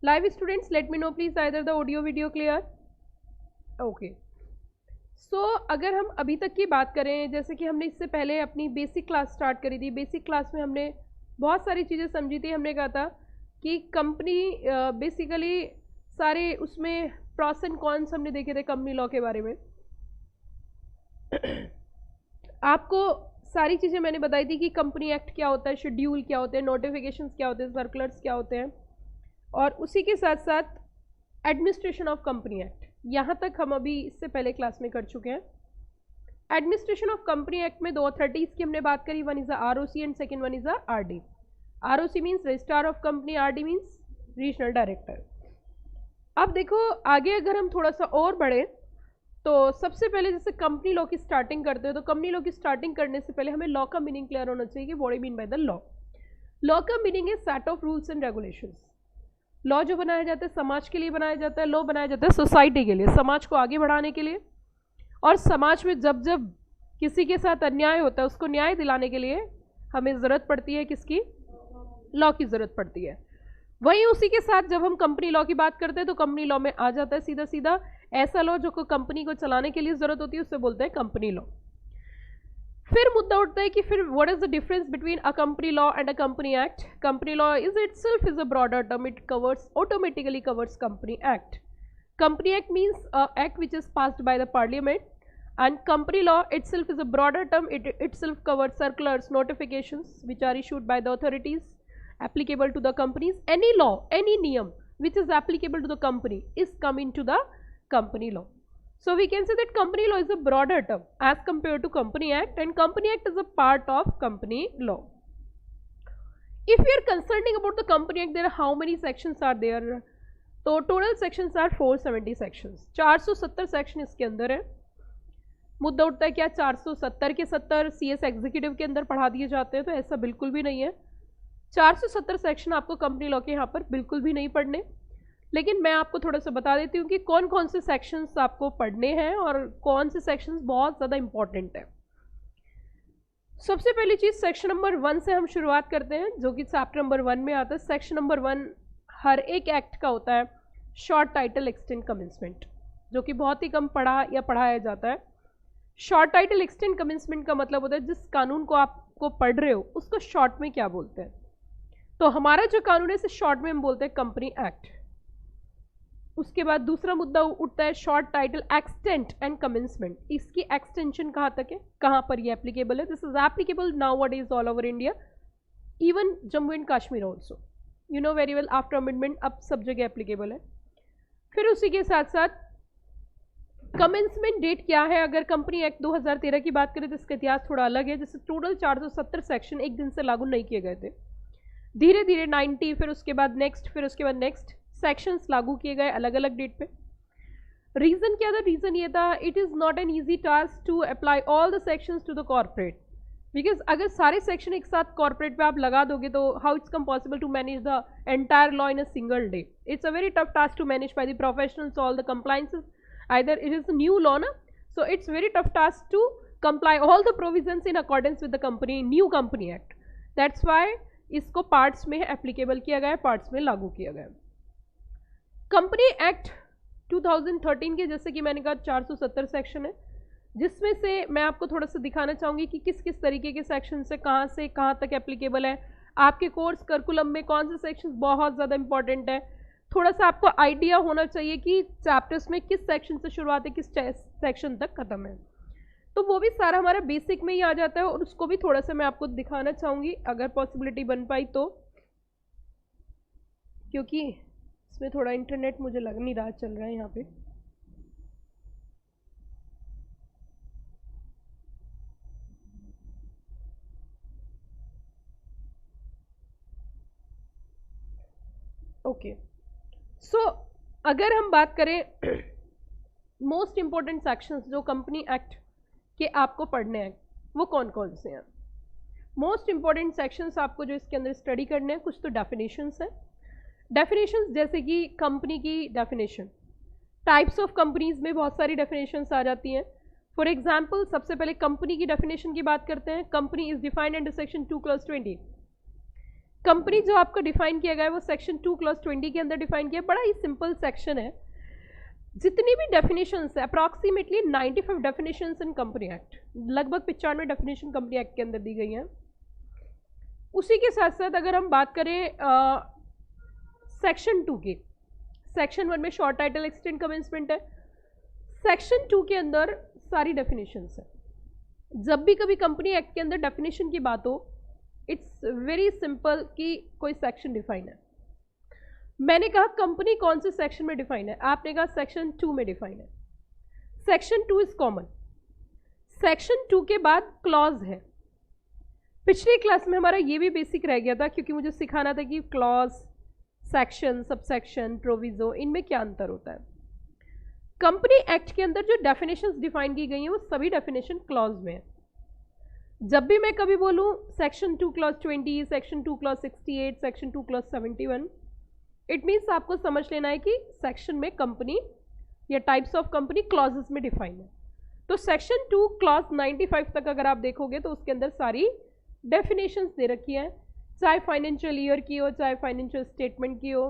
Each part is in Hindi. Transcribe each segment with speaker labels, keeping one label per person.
Speaker 1: Live students, let me know please either the audio video clear. Okay. सो अगर हम अभी तक की बात करें, जैसे कि हमने इससे पहले अपनी बेसिक क्लास स्टार्ट करी थी, बेसिक क्लास में हमने बहुत सारी चीज़ें समझी थी। हमने कहा था कि कंपनी बेसिकली सारे उसमें प्रॉस एंड कॉन्स हमने देखे थे कंपनी लॉ के बारे में। आपको सारी चीज़ें मैंने बताई थी कि कंपनी एक्ट क्या होता है, शेड्यूल क्या होते हैं, नोटिफिकेशंस क्या होते हैं, सर्कुलर्स क्या होते हैं, और उसी के साथ साथ एडमिनिस्ट्रेशन ऑफ कंपनी एक्ट, यहाँ तक हम अभी इससे पहले क्लास में कर चुके हैं। एडमिनिस्ट्रेशन ऑफ कंपनी एक्ट में 2 अथॉरिटीज़ की हमने बात करी, one is the ROC and second one is the RD। ROC means registrar of company, RD means regional director. अब देखो आगे अगर हम थोड़ा सा और बढ़े तो सबसे पहले जैसे कंपनी लॉ की स्टार्टिंग करते हो, तो कंपनी लॉ की स्टार्टिंग करने से पहले हमें लॉ का मीनिंग क्लियर होना चाहिए कि what do mean by the law. Law का मीनिंग है set of rules and regulations. Law जो बनाया जाता है समाज के लिए बनाया जाता है, लॉ बनाया जाता है सोसाइटी के लिए, समाज को आगे बढ़ाने के लिए, और समाज में जब जब किसी के साथ अन्याय होता है उसको न्याय दिलाने के लिए हमें ज़रूरत पड़ती है किसकी? लॉ की ज़रूरत पड़ती है। वहीं उसी के साथ जब हम कंपनी लॉ की बात करते हैं तो कंपनी लॉ में आ जाता है सीधा सीधा ऐसा लॉ जो कंपनी को चलाने के लिए ज़रूरत होती है, उससे बोलते हैं कंपनी लॉ। फिर मुद्दा उठता है कि फिर what is the difference between a company law and a company act. Company law is itself is a broader term, it covers automatically covers company act. Company act means act which is passed by the parliament, and company law itself is a broader term, it itself covers circulars, notifications which are issued by the authorities applicable to the companies. Any law, any niyam which is applicable to the company is come into the company law. So we can say that company law is a broader term as compared to company act, and company act is a part of company law. If we are concerning about the company act, there are how many sections are there? तो total sections are 470 sections, 470 section इसके अंदर है। मुद्दा उठता है क्या 470 के 70 CS एग्जीक्यूटिव के अंदर पढ़ा दिए जाते हैं? तो ऐसा बिल्कुल भी नहीं है। 470 सेक्शन आपको कंपनी लॉ के यहाँ पर बिल्कुल भी नहीं पढ़ने, लेकिन मैं आपको थोड़ा सा बता देती हूँ कि कौन कौन से सेक्शंस आपको पढ़ने हैं और कौन से सेक्शंस बहुत ज़्यादा इंपॉर्टेंट है। सबसे पहली चीज़ सेक्शन नंबर 1 से हम शुरुआत करते हैं, जो कि चैप्टर नंबर 1 में आता है। सेक्शन नंबर 1 हर एक एक्ट का होता है शॉर्ट टाइटल एक्सटेंड कमेंसमेंट, जो कि बहुत ही कम पढ़ा या पढ़ाया जाता है। शॉर्ट टाइटल एक्सटेंड कमेंसमेंट का मतलब होता है जिस कानून को आपको पढ़ रहे हो उसको शॉर्ट में क्या बोलते हैं। तो हमारा जो कानून है इसे शॉर्ट में हम बोलते हैं कंपनी एक्ट। उसके बाद दूसरा मुद्दा उठता है short title extent and commencement. इसकी एक्सटेंशन कहाँ तक है, कहाँ पर ये एप्लीकेबल है? This is applicable nowadays all over India, even Jammu and Kashmir also, you know very well. After amendment अब सब जगह एप्लीकेबल है। फिर उसी के साथ साथ कमेंसमेंट डेट क्या है? अगर कंपनी एक्ट 2013 की बात करें तो इसका इतिहास थोड़ा अलग है। जैसे टोटल 470 सेक्शन एक दिन से लागू नहीं किए गए थे, धीरे धीरे 90, फिर उसके बाद नेक्स्ट, फिर उसके बाद नेक्स्ट सेक्शंस लागू किए गए अलग अलग डेट पे। रीजन क्या था? रीजन ये था it is not an easy task to apply all the sections to the corporate, because अगर सारे सेक्शन एक साथ कॉर्पोरेट पे आप लगा दोगे तो how it's come possible to manage the entire law in a single day. It's a very tough task to manage by the professionals all the compliances, either it is a new law na, so it's very tough task to comply all the provisions in accordance with the new company act. That's why इसको पार्ट्स में एप्लीकेबल किया गया है, पार्ट्स में लागू किया गया है। कंपनी एक्ट 2013 के जैसे कि मैंने कहा 470 सेक्शन है, जिसमें से मैं आपको थोड़ा सा दिखाना चाहूँगी कि किस किस तरीके के सेक्शन से कहाँ तक एप्लीकेबल है। आपके कोर्स करिकुलम में कौन से सेक्शन बहुत ज़्यादा इंपॉर्टेंट है, थोड़ा सा आपको आइडिया होना चाहिए कि चैप्टर्स में किस सेक्शन से शुरुआत है, किस सेक्शन तक खत्म है। तो वो भी सारा हमारा बेसिक में ही आ जाता है, और उसको भी थोड़ा सा मैं आपको दिखाना चाहूँगी अगर पॉसिबिलिटी बन पाई तो, क्योंकि इसमें थोड़ा इंटरनेट मुझे लग नहीं रहा चल रहा है यहाँ पे। ओके, सो अगर हम बात करें मोस्ट इंपॉर्टेंट सेक्शंस जो कंपनी एक्ट के आपको पढ़ने हैं वो कौन कौन से हैं? मोस्ट इंपॉर्टेंट सेक्शंस आपको जो इसके अंदर स्टडी करने हैं, कुछ तो डेफिनेशंस हैं। डेफिनेशंस जैसे कि कंपनी की डेफिनेशन, टाइप्स ऑफ कंपनीज में बहुत सारी डेफिनेशंस आ जाती हैं। फॉर एग्जाम्पल सबसे पहले कंपनी की डेफिनेशन की बात करते हैं। Company is defined under section 2 clause 20। Company जो आपको डिफाइन किया गया है वो सेक्शन 2 क्लॉज 20 के अंदर डिफाइन किया, बड़ा ही सिंपल सेक्शन है। जितनी भी डेफिनेशंस है अप्रॉक्सीमेटली 95 डेफिनेशंस इन कंपनी एक्ट, लगभग 95 डेफिनेशन कंपनी एक्ट के अंदर दी गई हैं। उसी के साथ साथ अगर हम बात करें सेक्शन 2 की, सेक्शन 1 में शॉर्ट टाइटल एक्सटेंड कमेंसमेंट है, सेक्शन 2 के अंदर सारी डेफिनेशंस है। जब भी कभी कंपनी एक्ट के अंदर डेफिनेशन की बात हो, इट्स वेरी सिंपल कि कोई सेक्शन डिफाइन है। मैंने कहा कंपनी कौन से सेक्शन में डिफाइन है, आपने कहा सेक्शन 2 में डिफाइन है। Section 2 is common. सेक्शन 2 के बाद क्लॉज है। पिछली क्लास में हमारा ये भी बेसिक रह गया था, क्योंकि मुझे सिखाना था कि क्लॉज, सेक्शन, सबसेक्शन, प्रोविजो, इनमें क्या अंतर होता है। कंपनी एक्ट के अंदर जो डेफिनेशंस डिफाइन की गई हैं वो सभी डेफिनेशन क्लॉज में है। जब भी मैं कभी बोलूँ section 2 clause 20, section 2 clause 68, section 2 clause 71, it means आपको समझ लेना है कि सेक्शन में कंपनी या टाइप्स ऑफ कंपनी क्लॉजेस में डिफाइन है। तो सेक्शन 2 क्लॉज 95 तक अगर आप देखोगे तो उसके अंदर सारी डेफिनेशंस दे रखी हैं, चाहे फाइनेंशियल ईयर की हो, चाहे फाइनेंशियल स्टेटमेंट की हो,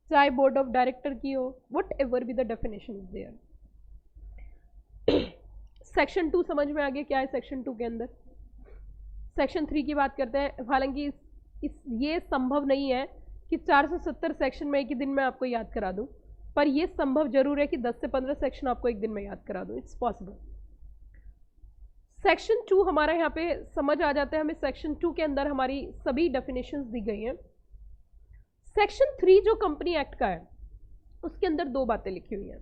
Speaker 1: चाहे बोर्ड ऑफ डायरेक्टर की हो, whatever be the definition is there. Section 2 समझ में आ गया क्या है सेक्शन 2 के अंदर। सेक्शन 3 की बात करते हैं। हालांकि ये संभव नहीं है कि 470 सेक्शन में एक ही दिन में आपको याद करा दूं, पर यह संभव जरूर है कि 10 से 15 सेक्शन आपको एक दिन में याद करा दूं, इट्स पॉसिबल। सेक्शन 2 हमारा यहाँ पे समझ आ जाता है हमें। सेक्शन 2 के अंदर हमारी सभी डेफिनेशंस दी गई हैं। सेक्शन 3 जो कंपनी एक्ट का है उसके अंदर दो बातें लिखी हुई हैं।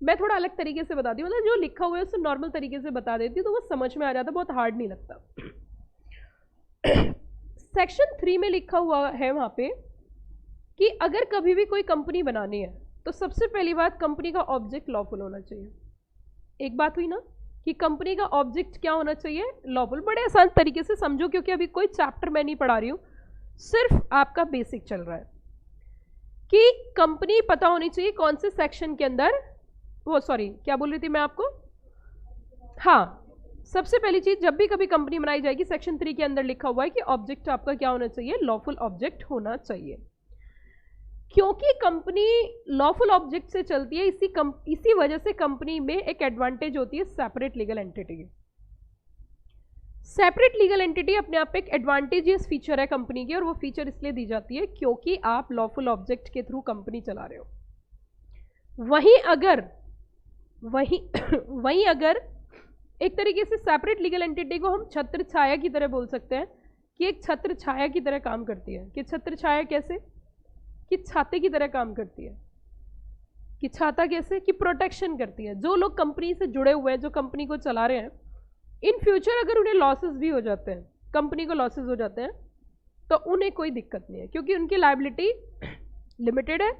Speaker 1: मैं थोड़ा अलग तरीके से बताती हूँ, मतलब जो लिखा हुआ है उसे नॉर्मल तरीके से बता देती हूँ तो वो समझ में आ जाता, बहुत हार्ड नहीं लगता। सेक्शन 3 में लिखा हुआ है वहाँ पे कि अगर कभी भी कोई कंपनी बनानी है तो सबसे पहली बात कंपनी का ऑब्जेक्ट लॉफुल होना चाहिए। एक बात हुई ना कि कंपनी का ऑब्जेक्ट क्या होना चाहिए, लॉफुल। बड़े आसान तरीके से समझो, क्योंकि अभी कोई चैप्टर मैं नहीं पढ़ा रही हूँ, सिर्फ आपका बेसिक चल रहा है कि कंपनी पता होनी चाहिए कौन से सेक्शन के अंदर, वो सॉरी क्या बोल रही थी मैं आपको, हाँ, सबसे पहली चीज जब भी कभी कंपनी बनाई जाएगी सेक्शन 3 के अंदर लिखा हुआ है कि ऑब्जेक्ट आपका क्या होना चाहिए, लॉफुल ऑब्जेक्ट होना चाहिए। क्योंकि कंपनी लॉफुल ऑब्जेक्ट से चलती है, इसी वजह से कंपनी में एक एडवांटेज होती है सेपरेट लीगल एंटिटी की। सेपरेट लीगल एंटिटी अपने आप एक एडवांटेजियस फीचर है कंपनी की, और वो फीचर इसलिए दी जाती है क्योंकि आप लॉफुल ऑब्जेक्ट के थ्रू कंपनी चला रहे हो। वहीं अगर एक तरीके से सेपरेट लीगल एंटिटी को हम छत्र छाया की तरह बोल सकते हैं कि एक छत्र छाया की तरह काम करती है। कि छत्र छाया कैसे, कि छाते की तरह काम करती है। कि छाता कैसे, कि प्रोटेक्शन करती है। जो लोग कंपनी से जुड़े हुए हैं, जो कंपनी को चला रहे हैं, इन फ्यूचर अगर उन्हें लॉसेस भी हो जाते हैं, कंपनी को लॉसेस हो जाते हैं, तो उन्हें कोई दिक्कत नहीं है, क्योंकि उनकी लायबिलिटी लिमिटेड है।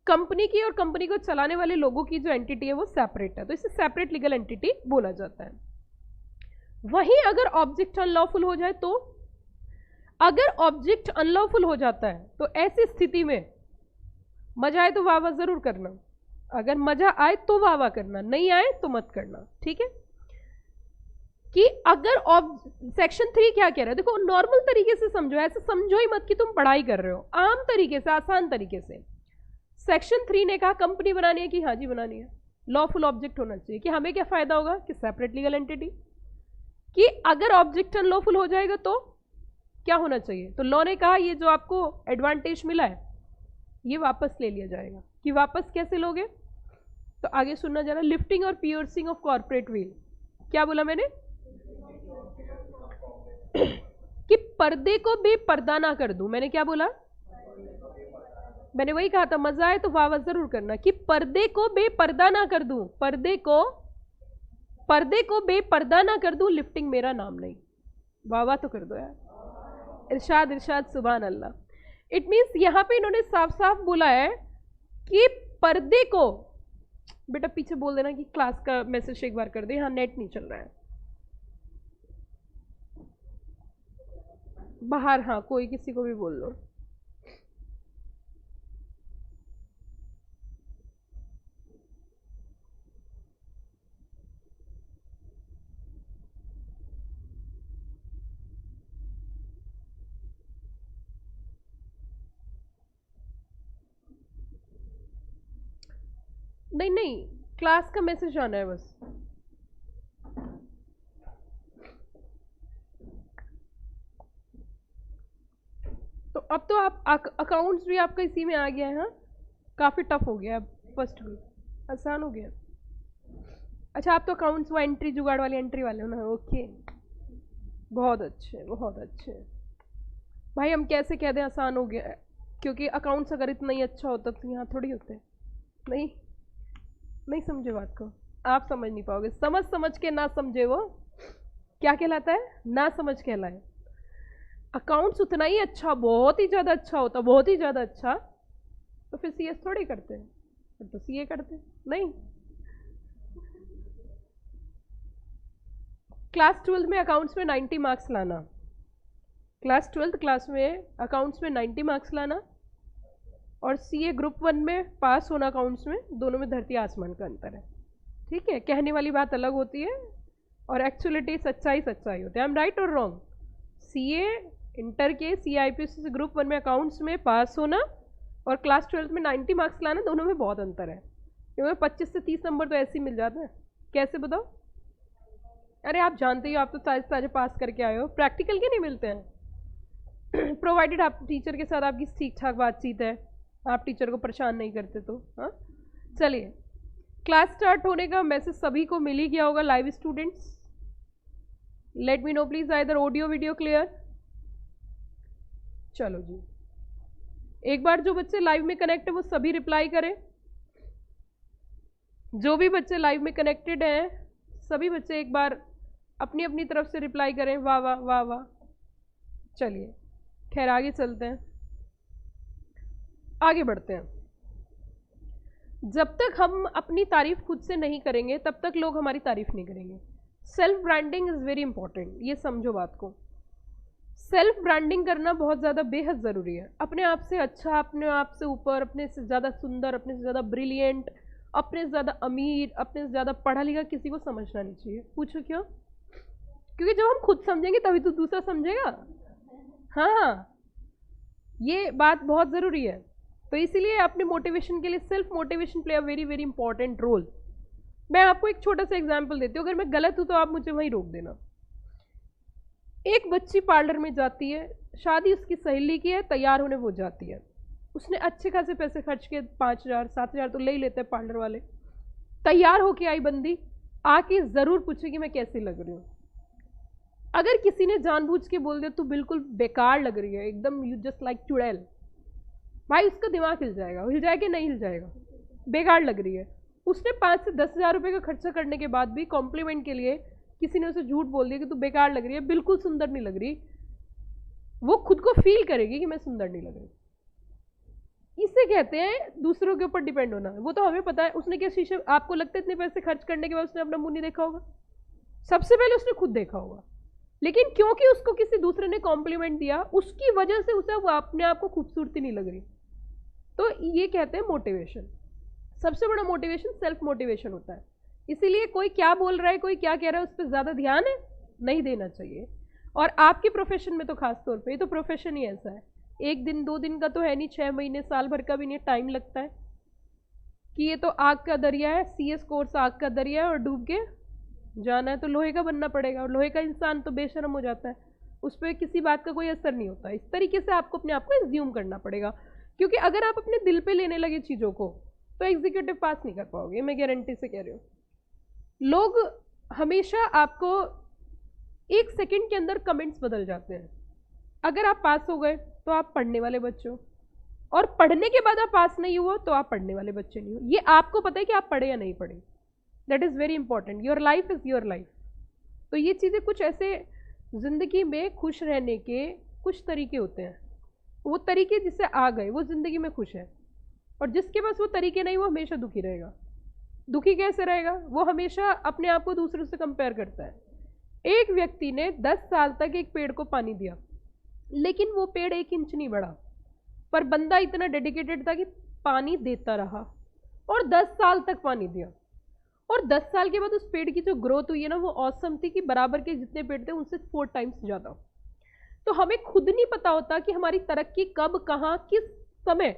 Speaker 1: कंपनी की और कंपनी को चलाने वाले लोगों की जो एंटिटी है वो सेपरेट है, तो इसे सेपरेट लीगल एंटिटी बोला जाता है। वहीं अगर ऑब्जेक्ट अनलॉफुल हो जाए, तो अगर ऑब्जेक्ट अनलॉफुल हो जाता है तो ऐसी स्थिति में मजा आए तो वाह वाह जरूर करना, अगर मजा आए तो वाह वाह करना, नहीं आए तो मत करना, ठीक है। कि अगर सेक्शन 3 क्या कह रहा है, देखो नॉर्मल तरीके से समझो, ऐसे समझो ही मत कि तुम पढ़ाई कर रहे हो, आम तरीके से, आसान तरीके से। सेक्शन 3 ने कहा कंपनी बनानी है कि हाँ जी बनानी है, लॉफुल ऑब्जेक्ट होना चाहिए। कि हमें क्या फायदा होगा, कि सेपरेट लीगल एंटिटी। कि अगर ऑब्जेक्ट अनलॉफुल हो जाएगा तो क्या होना चाहिए, तो लॉ ने कहा ये जो आपको एडवांटेज मिला है ये वापस ले लिया जाएगा। कि वापस कैसे लोगे, तो आगे सुनना जरा। लिफ्टिंग और पियर्सिंग ऑफ कॉर्पोरेट व्हील, क्या बोला मैंने कि पर्दे को बेपर्दा ना कर दूं। मैंने क्या बोला, मैंने वही कहा था, मजा आए तो वाह वाह जरूर करना। कि पर्दे को बेपर्दा ना कर दूं, पर्दे को बेपर्दा ना कर दूं, लिफ्टिंग मेरा नाम नहीं। वाह वाह तो कर दो यार, इरशाद इरशाद, सुभान अल्लाह। इट मीन्स यहां पे इन्होंने साफ साफ बोला है कि पर्दे को, बेटा पीछे बोल देना कि क्लास का मैसेज एक बार कर दे, यहाँ नेट नहीं चल रहा है बाहर, हाँ कोई किसी को भी बोल लो। नहीं नहीं, क्लास का मैसेज आना है बस। तो अब तो आप अकाउंट्स भी आपका इसी में आ गया है। हाँ, काफ़ी टफ हो गया अब, फर्स्ट ग्रुप आसान हो गया। अच्छा, आप तो अकाउंट्स वो एंट्री जुगाड़ वाली एंट्री वाले हो ना? ओके, बहुत अच्छे बहुत अच्छे। भाई हम कैसे कह दें आसान हो गया है, क्योंकि अकाउंट्स अगर इतना ही अच्छा होता तो यहाँ थोड़ी होते। नहीं, नहीं समझे बात को, आप समझ नहीं पाओगे। समझ समझ के ना समझे वो क्या कहलाता है? ना समझ कहलाए। अकाउंट्स उतना ही अच्छा, बहुत ही ज़्यादा अच्छा होता, बहुत ही ज़्यादा अच्छा, तो फिर सीएस थोड़ी करते हैं, फिर तो सीए करते नहीं। क्लास 12 में अकाउंट्स में 90 मार्क्स लाना, क्लास 12th क्लास में अकाउंट्स में 90 मार्क्स लाना, और सीए ग्रुप 1 में पास होना अकाउंट्स में, दोनों में धरती आसमान का अंतर है। ठीक है, कहने वाली बात अलग होती है और एक्चुअलिटी सच्चाई सच्चाई होती है। आई एम राइट और रॉन्ग? सीए इंटर के सीआईपीसी से ग्रुप 1 में अकाउंट्स में पास होना और क्लास 12th में 90 मार्क्स लाना, दोनों में बहुत अंतर है। क्योंकि 25 से 30 नंबर तो ऐसे ही मिल जाते हैं। कैसे बताओ? अरे आप जानते ही हो, आप तो ताजे ताजे पास करके आए हो, प्रैक्टिकल के नहीं मिलते हैं। प्रोवाइडेड आप टीचर के साथ आपकी ठीक ठाक बातचीत है, आप टीचर को परेशान नहीं करते तो। हाँ चलिए, क्लास स्टार्ट होने का मैसेज सभी को मिल ही गया होगा। Live students let me know please, either audio video clear. चलो जी, एक बार जो बच्चे लाइव में कनेक्ट है वो सभी रिप्लाई करें। जो भी बच्चे लाइव में कनेक्टेड हैं सभी बच्चे एक बार अपनी अपनी तरफ से रिप्लाई करें। वाह वाह वाह वाह। चलिए खैर आगे चलते हैं, आगे बढ़ते हैं। जब तक हम अपनी तारीफ खुद से नहीं करेंगे तब तक लोग हमारी तारीफ नहीं करेंगे। Self branding is very important, ये समझो बात को। सेल्फ ब्रांडिंग करना बहुत ज़्यादा बेहद ज़रूरी है। अपने आप से अच्छा, अपने आप से ऊपर, अपने से ज़्यादा सुंदर, अपने से ज़्यादा ब्रिलियंट, अपने से ज़्यादा अमीर, अपने से ज़्यादा पढ़ा लिखा किसी को समझना नहीं चाहिए। पूछो क्यों? क्योंकि जब हम खुद समझेंगे तभी तो दूसरा समझेगा। हाँ, ये बात बहुत ज़रूरी है। तो इसीलिए अपने मोटिवेशन के लिए self motivation play a very very important role. मैं आपको एक छोटा सा एग्जांपल देती हूँ, अगर मैं गलत हूँ तो आप मुझे वहीं रोक देना। एक बच्ची पार्लर में जाती है, शादी उसकी सहेली की है, तैयार होने वो जाती है। उसने अच्छे खासे पैसे खर्च के 5,000 7,000 तो ले ही लेते हैं पार्लर वाले। तैयार होके आई बंदी, आके ज़रूर पूछेगी मैं कैसी लग रही हूँ। अगर किसी ने जानबूझ के बोल दिया तू बिल्कुल बेकार लग रही है, एकदम यू जस्ट लाइक चुड़ैल, भाई उसका दिमाग हिल जाएगा। हिल जाएगा कि नहीं हिल जाएगा? बेकार लग रही है। उसने 5 से 10,000 रुपये का खर्चा करने के बाद भी कॉम्प्लीमेंट के लिए किसी ने उसे झूठ बोल दिया कि तू बेकार लग रही है, बिल्कुल सुंदर नहीं लग रही, वो खुद को फील करेगी कि मैं सुंदर नहीं लग रही। इसे कहते हैं दूसरों के ऊपर डिपेंड होना। वो तो हमें पता है उसने क्या शीशे, आपको लगता है इतने पैसे खर्च करने के बाद उसने अपना मुंह नहीं देखा होगा? सबसे पहले उसने खुद देखा होगा, लेकिन क्योंकि उसको किसी दूसरे ने कॉम्प्लीमेंट दिया, उसकी वजह से उसे वो अपने आप को खूबसूरती नहीं लग रही। तो ये कहते हैं मोटिवेशन। सबसे बड़ा मोटिवेशन सेल्फ मोटिवेशन होता है। इसीलिए कोई क्या बोल रहा है, कोई क्या कह रहा है, उस पर ज़्यादा ध्यान नहीं देना चाहिए। और आपके प्रोफेशन में तो खास तौर पे, ये तो प्रोफेशन ही ऐसा है, 1 दिन 2 दिन का तो है नहीं, 6 महीने साल भर का भी नहीं, टाइम लगता है। कि ये तो आग का दरिया है, सीएस कोर्स आग का दरिया है, और डूब के जाना है तो लोहे का बनना पड़ेगा। और लोहे का इंसान तो बेशर्म हो जाता है, उस पर किसी बात का कोई असर नहीं होता। इस तरीके से आपको अपने आप को एज्यूम करना पड़ेगा, क्योंकि अगर आप अपने दिल पे लेने लगे चीज़ों को तो एग्जीक्यूटिव पास नहीं कर पाओगे, मैं गारंटी से कह रही हूँ। लोग हमेशा आपको 1 सेकंड के अंदर कमेंट्स बदल जाते हैं। अगर आप पास हो गए तो आप पढ़ने वाले बच्चे हो, और पढ़ने के बाद आप पास नहीं हुआ तो आप पढ़ने वाले बच्चे नहीं हो। ये आपको पता है कि आप पढ़े या नहीं पढ़े। That is very important. Your life is your life. तो ये चीज़ें कुछ ऐसे ज़िंदगी में खुश रहने के कुछ तरीके होते हैं। वो तरीके जिससे आ गए वो ज़िंदगी में खुश है, और जिसके पास वो तरीके नहीं वो हमेशा दुखी रहेगा। दुखी कैसे रहेगा? वो हमेशा अपने आप को दूसरों से कंपेयर करता है। एक व्यक्ति ने 10 साल तक एक पेड़ को पानी दिया, लेकिन वो पेड़ 1 इंच नहीं बढ़ा, पर बंदा इतना डेडिकेटेड था कि पानी देता रहा और 10 साल तक पानी दिया। और 10 साल के बाद उस पेड़ की जो ग्रोथ हुई है ना, वो ऑसम थी कि बराबर के जितने पेड़ थे उनसे 4 टाइम्स ज़्यादा। तो हमें खुद नहीं पता होता कि हमारी तरक्की कब, कहाँ, किस समय,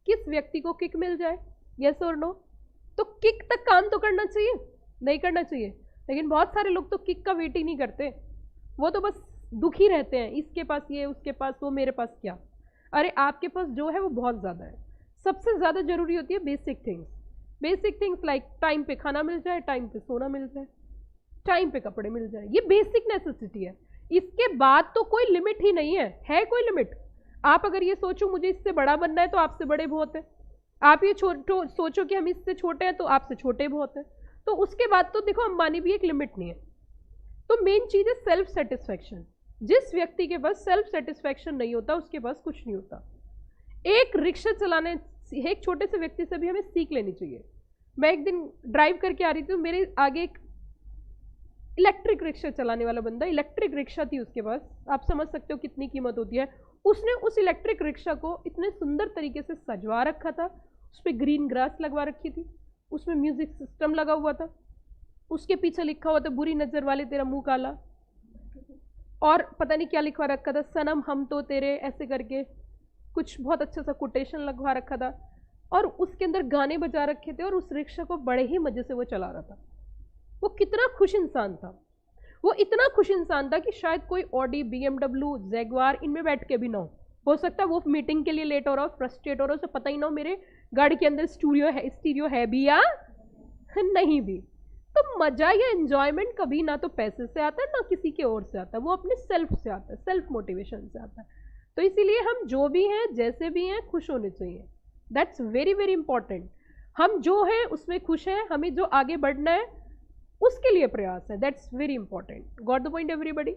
Speaker 1: किस व्यक्ति को किक मिल जाए। यस और नो? तो किक तक काम तो करना चाहिए, नहीं करना चाहिए? लेकिन बहुत सारे लोग तो किक का वेट ही नहीं करते, वो तो बस दुखी रहते हैं, इसके पास ये, उसके पास वो, मेरे पास क्या। अरे आपके पास जो है वो बहुत ज़्यादा है। सबसे ज़्यादा जरूरी होती है बेसिक थिंग्स लाइक टाइम पे खाना मिल जाए, टाइम पे सोना मिल जाए, टाइम पे कपड़े मिल जाए, ये बेसिक नेसेसिटी है। इसके बाद तो कोई लिमिट ही नहीं है कोई लिमिट? आप अगर ये सोचो मुझे इससे बड़ा बनना है तो आपसे बड़े बहुत है, आप ये सोचो कि हम इससे छोटे हैं तो आपसे छोटे बहुत हैं, तो उसके बाद तो देखो अंबानी भी एक लिमिट नहीं है। तो मेन चीज है सेल्फ सेटिस्फैक्शन। जिस व्यक्ति के पास सेल्फ सेटिस्फैक्शन नहीं होता उसके पास कुछ नहीं होता। एक रिक्शा चलाने, एक छोटे से व्यक्ति से भी हमें सीख लेनी चाहिए। मैं एक दिन ड्राइव करके आ रही थी, मेरे आगे एक इलेक्ट्रिक रिक्शा चलाने वाला बंदा, इलेक्ट्रिक रिक्शा थी उसके पास, आप समझ सकते हो कितनी कीमत होती है। उसने उस इलेक्ट्रिक रिक्शा को इतने सुंदर तरीके से सजवा रखा था, उस पर ग्रीन ग्रास लगवा रखी थी, उसमें म्यूजिक सिस्टम लगा हुआ था, उसके पीछे लिखा हुआ था बुरी नजर वाले तेरा मुंह काला, और पता नहीं क्या लिखवा रखा था, सनम हम तो तेरे, ऐसे करके कुछ बहुत अच्छा सा कोटेशन लगवा रखा था, और उसके अंदर गाने बजा रखे थे, और उस रिक्शा को बड़े ही मजे से वो चला रहा था। वो कितना खुश इंसान था, वो इतना खुश इंसान था कि शायद कोई ऑडी, BMW, जैगवार इनमें बैठ के भी ना हो सकता है वो मीटिंग के लिए लेट हो रहा हो, फ्रस्ट्रेट हो रहा हो, उसे पता ही ना हो मेरे गाड़ी के अंदर स्टीरियो है भी या नहीं भी। तो मजा या एंजॉयमेंट कभी ना तो पैसे से आता है ना किसी के और से आता है, वो अपने सेल्फ से आता है, सेल्फ मोटिवेशन से आता है। तो इसीलिए हम जो भी हैं, जैसे भी हैं, खुश होने चाहिए। That's very very important. हम जो है उसमें खुश हैं, हमें जो आगे बढ़ना है उसके लिए प्रयास है, that's very important. Got the point everybody?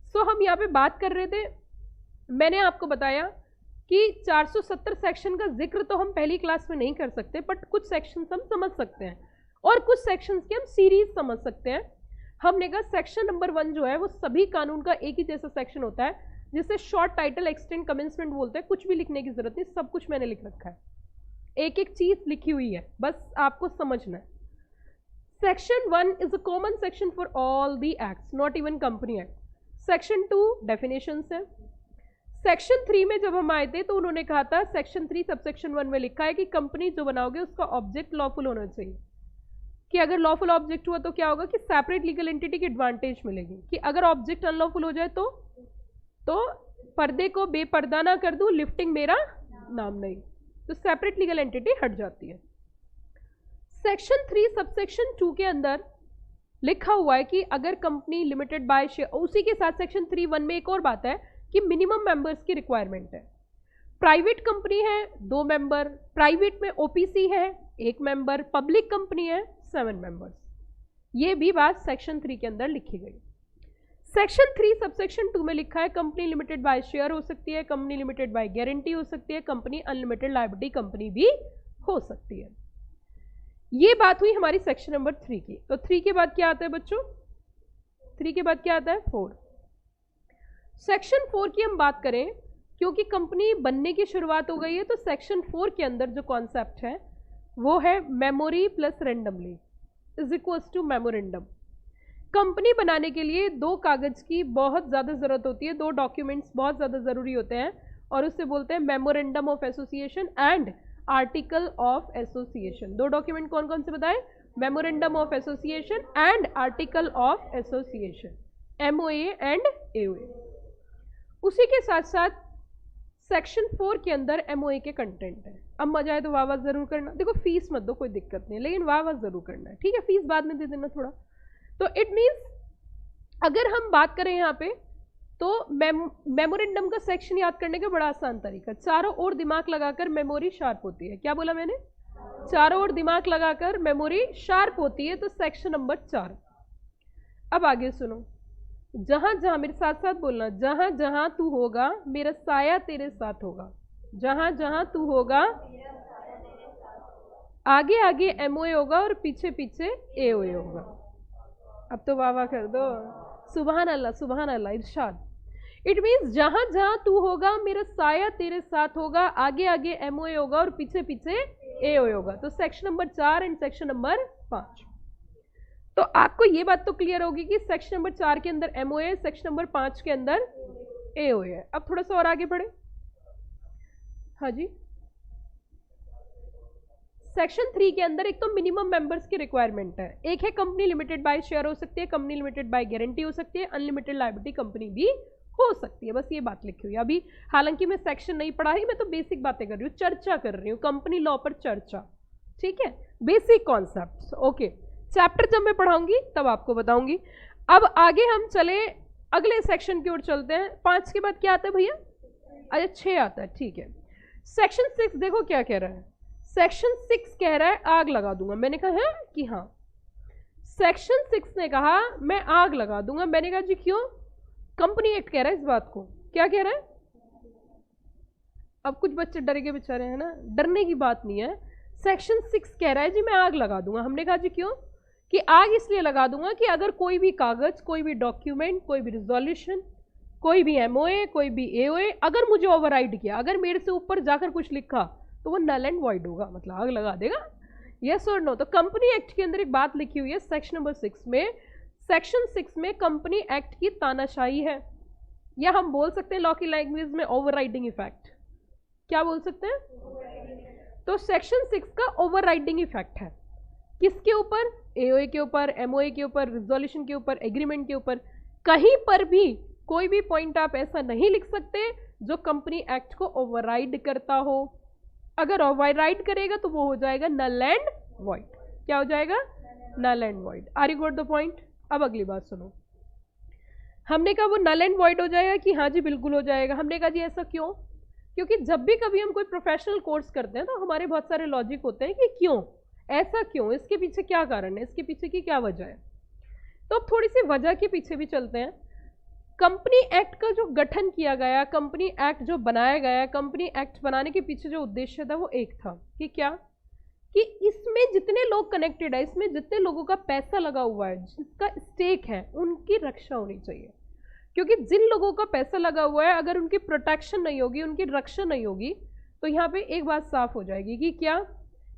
Speaker 1: So हम यहाँ पे बात कर रहे थे, मैंने आपको बताया कि 470 सेक्शन का जिक्र तो हम पहली क्लास में नहीं कर सकते, बट कुछ सेक्शंस हम समझ सकते हैं और कुछ सेक्शंस की हम सीरीज समझ सकते हैं। हमने कहा सेक्शन नंबर 1 जो है वो सभी कानून का एक ही जैसा सेक्शन होता है, जिसे शॉर्ट टाइटल एक्सटेंड कमेंसमेंट बोलते हैं। कुछ भी लिखने की जरूरत नहीं, सब कुछ मैंने लिख रखा है, एक एक चीज लिखी हुई है, बस आपको समझना है। Section 1 is a common section for all the acts, not even company act. Section 2 definitions है। सेक्शन 3 में जब हम आए थे तो उन्होंने कहा था, सेक्शन 3 सबसेक्शन 1 में लिखा है कि कंपनी जो बनाओगे उसका ऑब्जेक्ट लॉफुल होना चाहिए, कि अगर लॉफुल ऑब्जेक्ट हुआ तो क्या होगा कि सेपरेट लीगल एंटिटी की एडवांटेज मिलेगी, कि अगर ऑब्जेक्ट अनलॉफुल हो जाए तो पर्दे को बेपर्दा ना कर दूं, लिफ्टिंग मेरा नाम नहीं, तो सेपरेट लीगल एंटिटी हट जाती है। सेक्शन 3 सबसेक्शन 2 के अंदर लिखा हुआ है कि अगर कंपनी लिमिटेड बाय शेयर, उसी के साथ सेक्शन 3(1) में एक और बात है कि मिनिमम मेंबर्स की रिक्वायरमेंट है। प्राइवेट कंपनी है 2 मेंबर, प्राइवेट में ओपीसी है 1 मेंबर, पब्लिक कंपनी है 7 मेंबर्स। ये भी बात सेक्शन 3 के अंदर लिखी गई। सेक्शन 3 सबसेक्शन 2 में लिखा है कंपनी लिमिटेड बाय शेयर हो सकती है, कंपनी लिमिटेड बाय गारंटी हो सकती है, कंपनी अनलिमिटेड लायबिलिटी कंपनी भी हो सकती है। ये बात हुई हमारी सेक्शन नंबर 3 की। तो 3 के बाद क्या आता है बच्चों? 3 के बाद क्या आता है? 4। सेक्शन 4 की हम बात करें, क्योंकि कंपनी बनने की शुरुआत हो गई है, तो सेक्शन 4 के अंदर जो कॉन्सेप्ट है वो है memory plus randomly is equals to memorandum. Company बनाने के लिए 2 कागज की बहुत ज़्यादा ज़रूरत होती है, 2 डॉक्यूमेंट्स बहुत ज़्यादा ज़रूरी होते हैं, और उससे बोलते हैं memorandum of association and article of association. 2 document कौन कौन से बताएं? Memorandum of association and article of association, MOA and AOA। उसी के साथ साथ सेक्शन 4 के अंदर MOA के कंटेंट है। अब मजा आए तो वाह वाह जरूर करना, देखो फीस मत दो कोई दिक्कत नहीं, लेकिन वाह वाह जरूर करना है, ठीक है? फीस बाद में दे देना थोड़ा। तो इट मीन्स अगर हम बात करें यहाँ पे, तो मेमोरेंडम का सेक्शन याद करने का बड़ा आसान तरीका, चारों ओर दिमाग लगाकर मेमोरी शार्प होती है। क्या बोला मैंने? चारों ओर दिमाग लगाकर मेमोरी शार्प होती है, तो सेक्शन नंबर 4। अब आगे सुनो, जहां जहां, मेरे साथ साथ बोलना, जहां जहां तू होगा मेरा साया तेरे साथ होगा, जहां जहां तू होगा, आगे आगे MOA होगा और पीछे पीछे AOA होगा। अब तो वाह वाह कर दो, सुभान अल्लाह सुभान अल्लाह, इरशाद। इट मीन्स जहां जहां तू होगा मेरा साया तेरे साथ होगा, आगे आगे MOA होगा और पीछे पीछे AOA होगा। तो section number 4 and section number 5। तो आपको ये बात तो क्लियर होगी कि सेक्शन नंबर 4 के अंदर MOA, सेक्शन नंबर 5 के अंदर AOA है। अब थोड़ा सा और आगे बढ़े। हाँ जी, सेक्शन 3 के अंदर एक तो मिनिमम मेंबर्स की रिक्वायरमेंट है, एक है कंपनी लिमिटेड बाय शेयर हो सकती है, कंपनी लिमिटेड बाय गारंटी हो सकती है, अनलिमिटेड लायबिलिटी कंपनी भी हो सकती है। बस ये बात लिखी हुई है। अभी हालांकि मैं सेक्शन नहीं पढ़ा रही, मैं तो बेसिक बातें कर रही हूँ, चर्चा कर रही हूँ, कंपनी लॉ पर चर्चा, ठीक है, बेसिक कॉन्सेप्ट्स। ओके, चैप्टर जब मैं पढ़ाऊंगी तब आपको बताऊंगी। अब आगे हम चले अगले सेक्शन की ओर चलते हैं। 5 के बाद क्या आता है भैया? अच्छा 6 आता है, ठीक है। सेक्शन 6 देखो क्या कह रहा है। सेक्शन 6 कह रहा है आग लगा दूंगा। मैंने कहा है कि हाँ, सेक्शन 6 ने कहा मैं आग लगा दूंगा। मैंने कहा जी क्यों? कंपनी एक्ट कह रहा है इस बात को। क्या कह रहा है? अब कुछ बच्चे डर के बेचारे हैं ना, डरने की बात नहीं है। सेक्शन 6 कह रहा है जी मैं आग लगा दूंगा। हमने कहा जी क्यों? कि आग इसलिए लगा दूंगा कि अगर कोई भी कागज, कोई भी डॉक्यूमेंट, कोई भी रिजोल्यूशन, कोई भी एमओए, कोई भी एओए अगर मुझे ओवरराइड किया, अगर मेरे से ऊपर जाकर कुछ लिखा, तो वो नल एंड वॉइड होगा, मतलब आग लगा देगा। यस और नो? तो कंपनी एक्ट के अंदर एक बात लिखी हुई है सेक्शन नंबर 6 में। सेक्शन 6 में कंपनी एक्ट की तानाशाही है, या हम बोल सकते हैं लॉ की लैंग्वेज में ओवरराइडिंग इफेक्ट। क्या बोल सकते हैं? तो सेक्शन 6 का ओवरराइडिंग इफेक्ट है किसके ऊपर? एओए के ऊपर, एमओए के ऊपर, रिजोल्यूशन के ऊपर, एग्रीमेंट के ऊपर। कहीं पर भी कोई भी पॉइंट आप ऐसा नहीं लिख सकते जो कंपनी एक्ट को ओवरराइड करता हो। अगर ओवरराइड करेगा तो वो हो जाएगा नल एंड वॉइड। क्या हो जाएगा? Null and void. Are you got the point? अब अगली बात सुनो। हमने कहा वो नल एंड वॉइड हो जाएगा कि हाँ जी बिल्कुल हो जाएगा। हमने कहा जी ऐसा क्यों? क्योंकि जब भी कभी हम कोई प्रोफेशनल कोर्स करते हैं तो हमारे बहुत सारे लॉजिक होते हैं कि क्यों, ऐसा क्यों, इसके पीछे क्या कारण है, इसके पीछे की क्या वजह है। तो अब थोड़ी सी वजह के पीछे भी चलते हैं। कंपनी एक्ट का जो गठन किया गया, कंपनी एक्ट जो बनाया गया, कंपनी एक्ट बनाने के पीछे जो उद्देश्य था वो एक था कि क्या, कि इसमें जितने लोग कनेक्टेड है, इसमें जितने लोगों का पैसा लगा हुआ है, जिसका स्टेक है, उनकी रक्षा होनी चाहिए। क्योंकि जिन लोगों का पैसा लगा हुआ है, अगर उनकी प्रोटेक्शन नहीं होगी, उनकी रक्षा नहीं होगी, तो यहाँ पे एक बात साफ हो जाएगी कि क्या,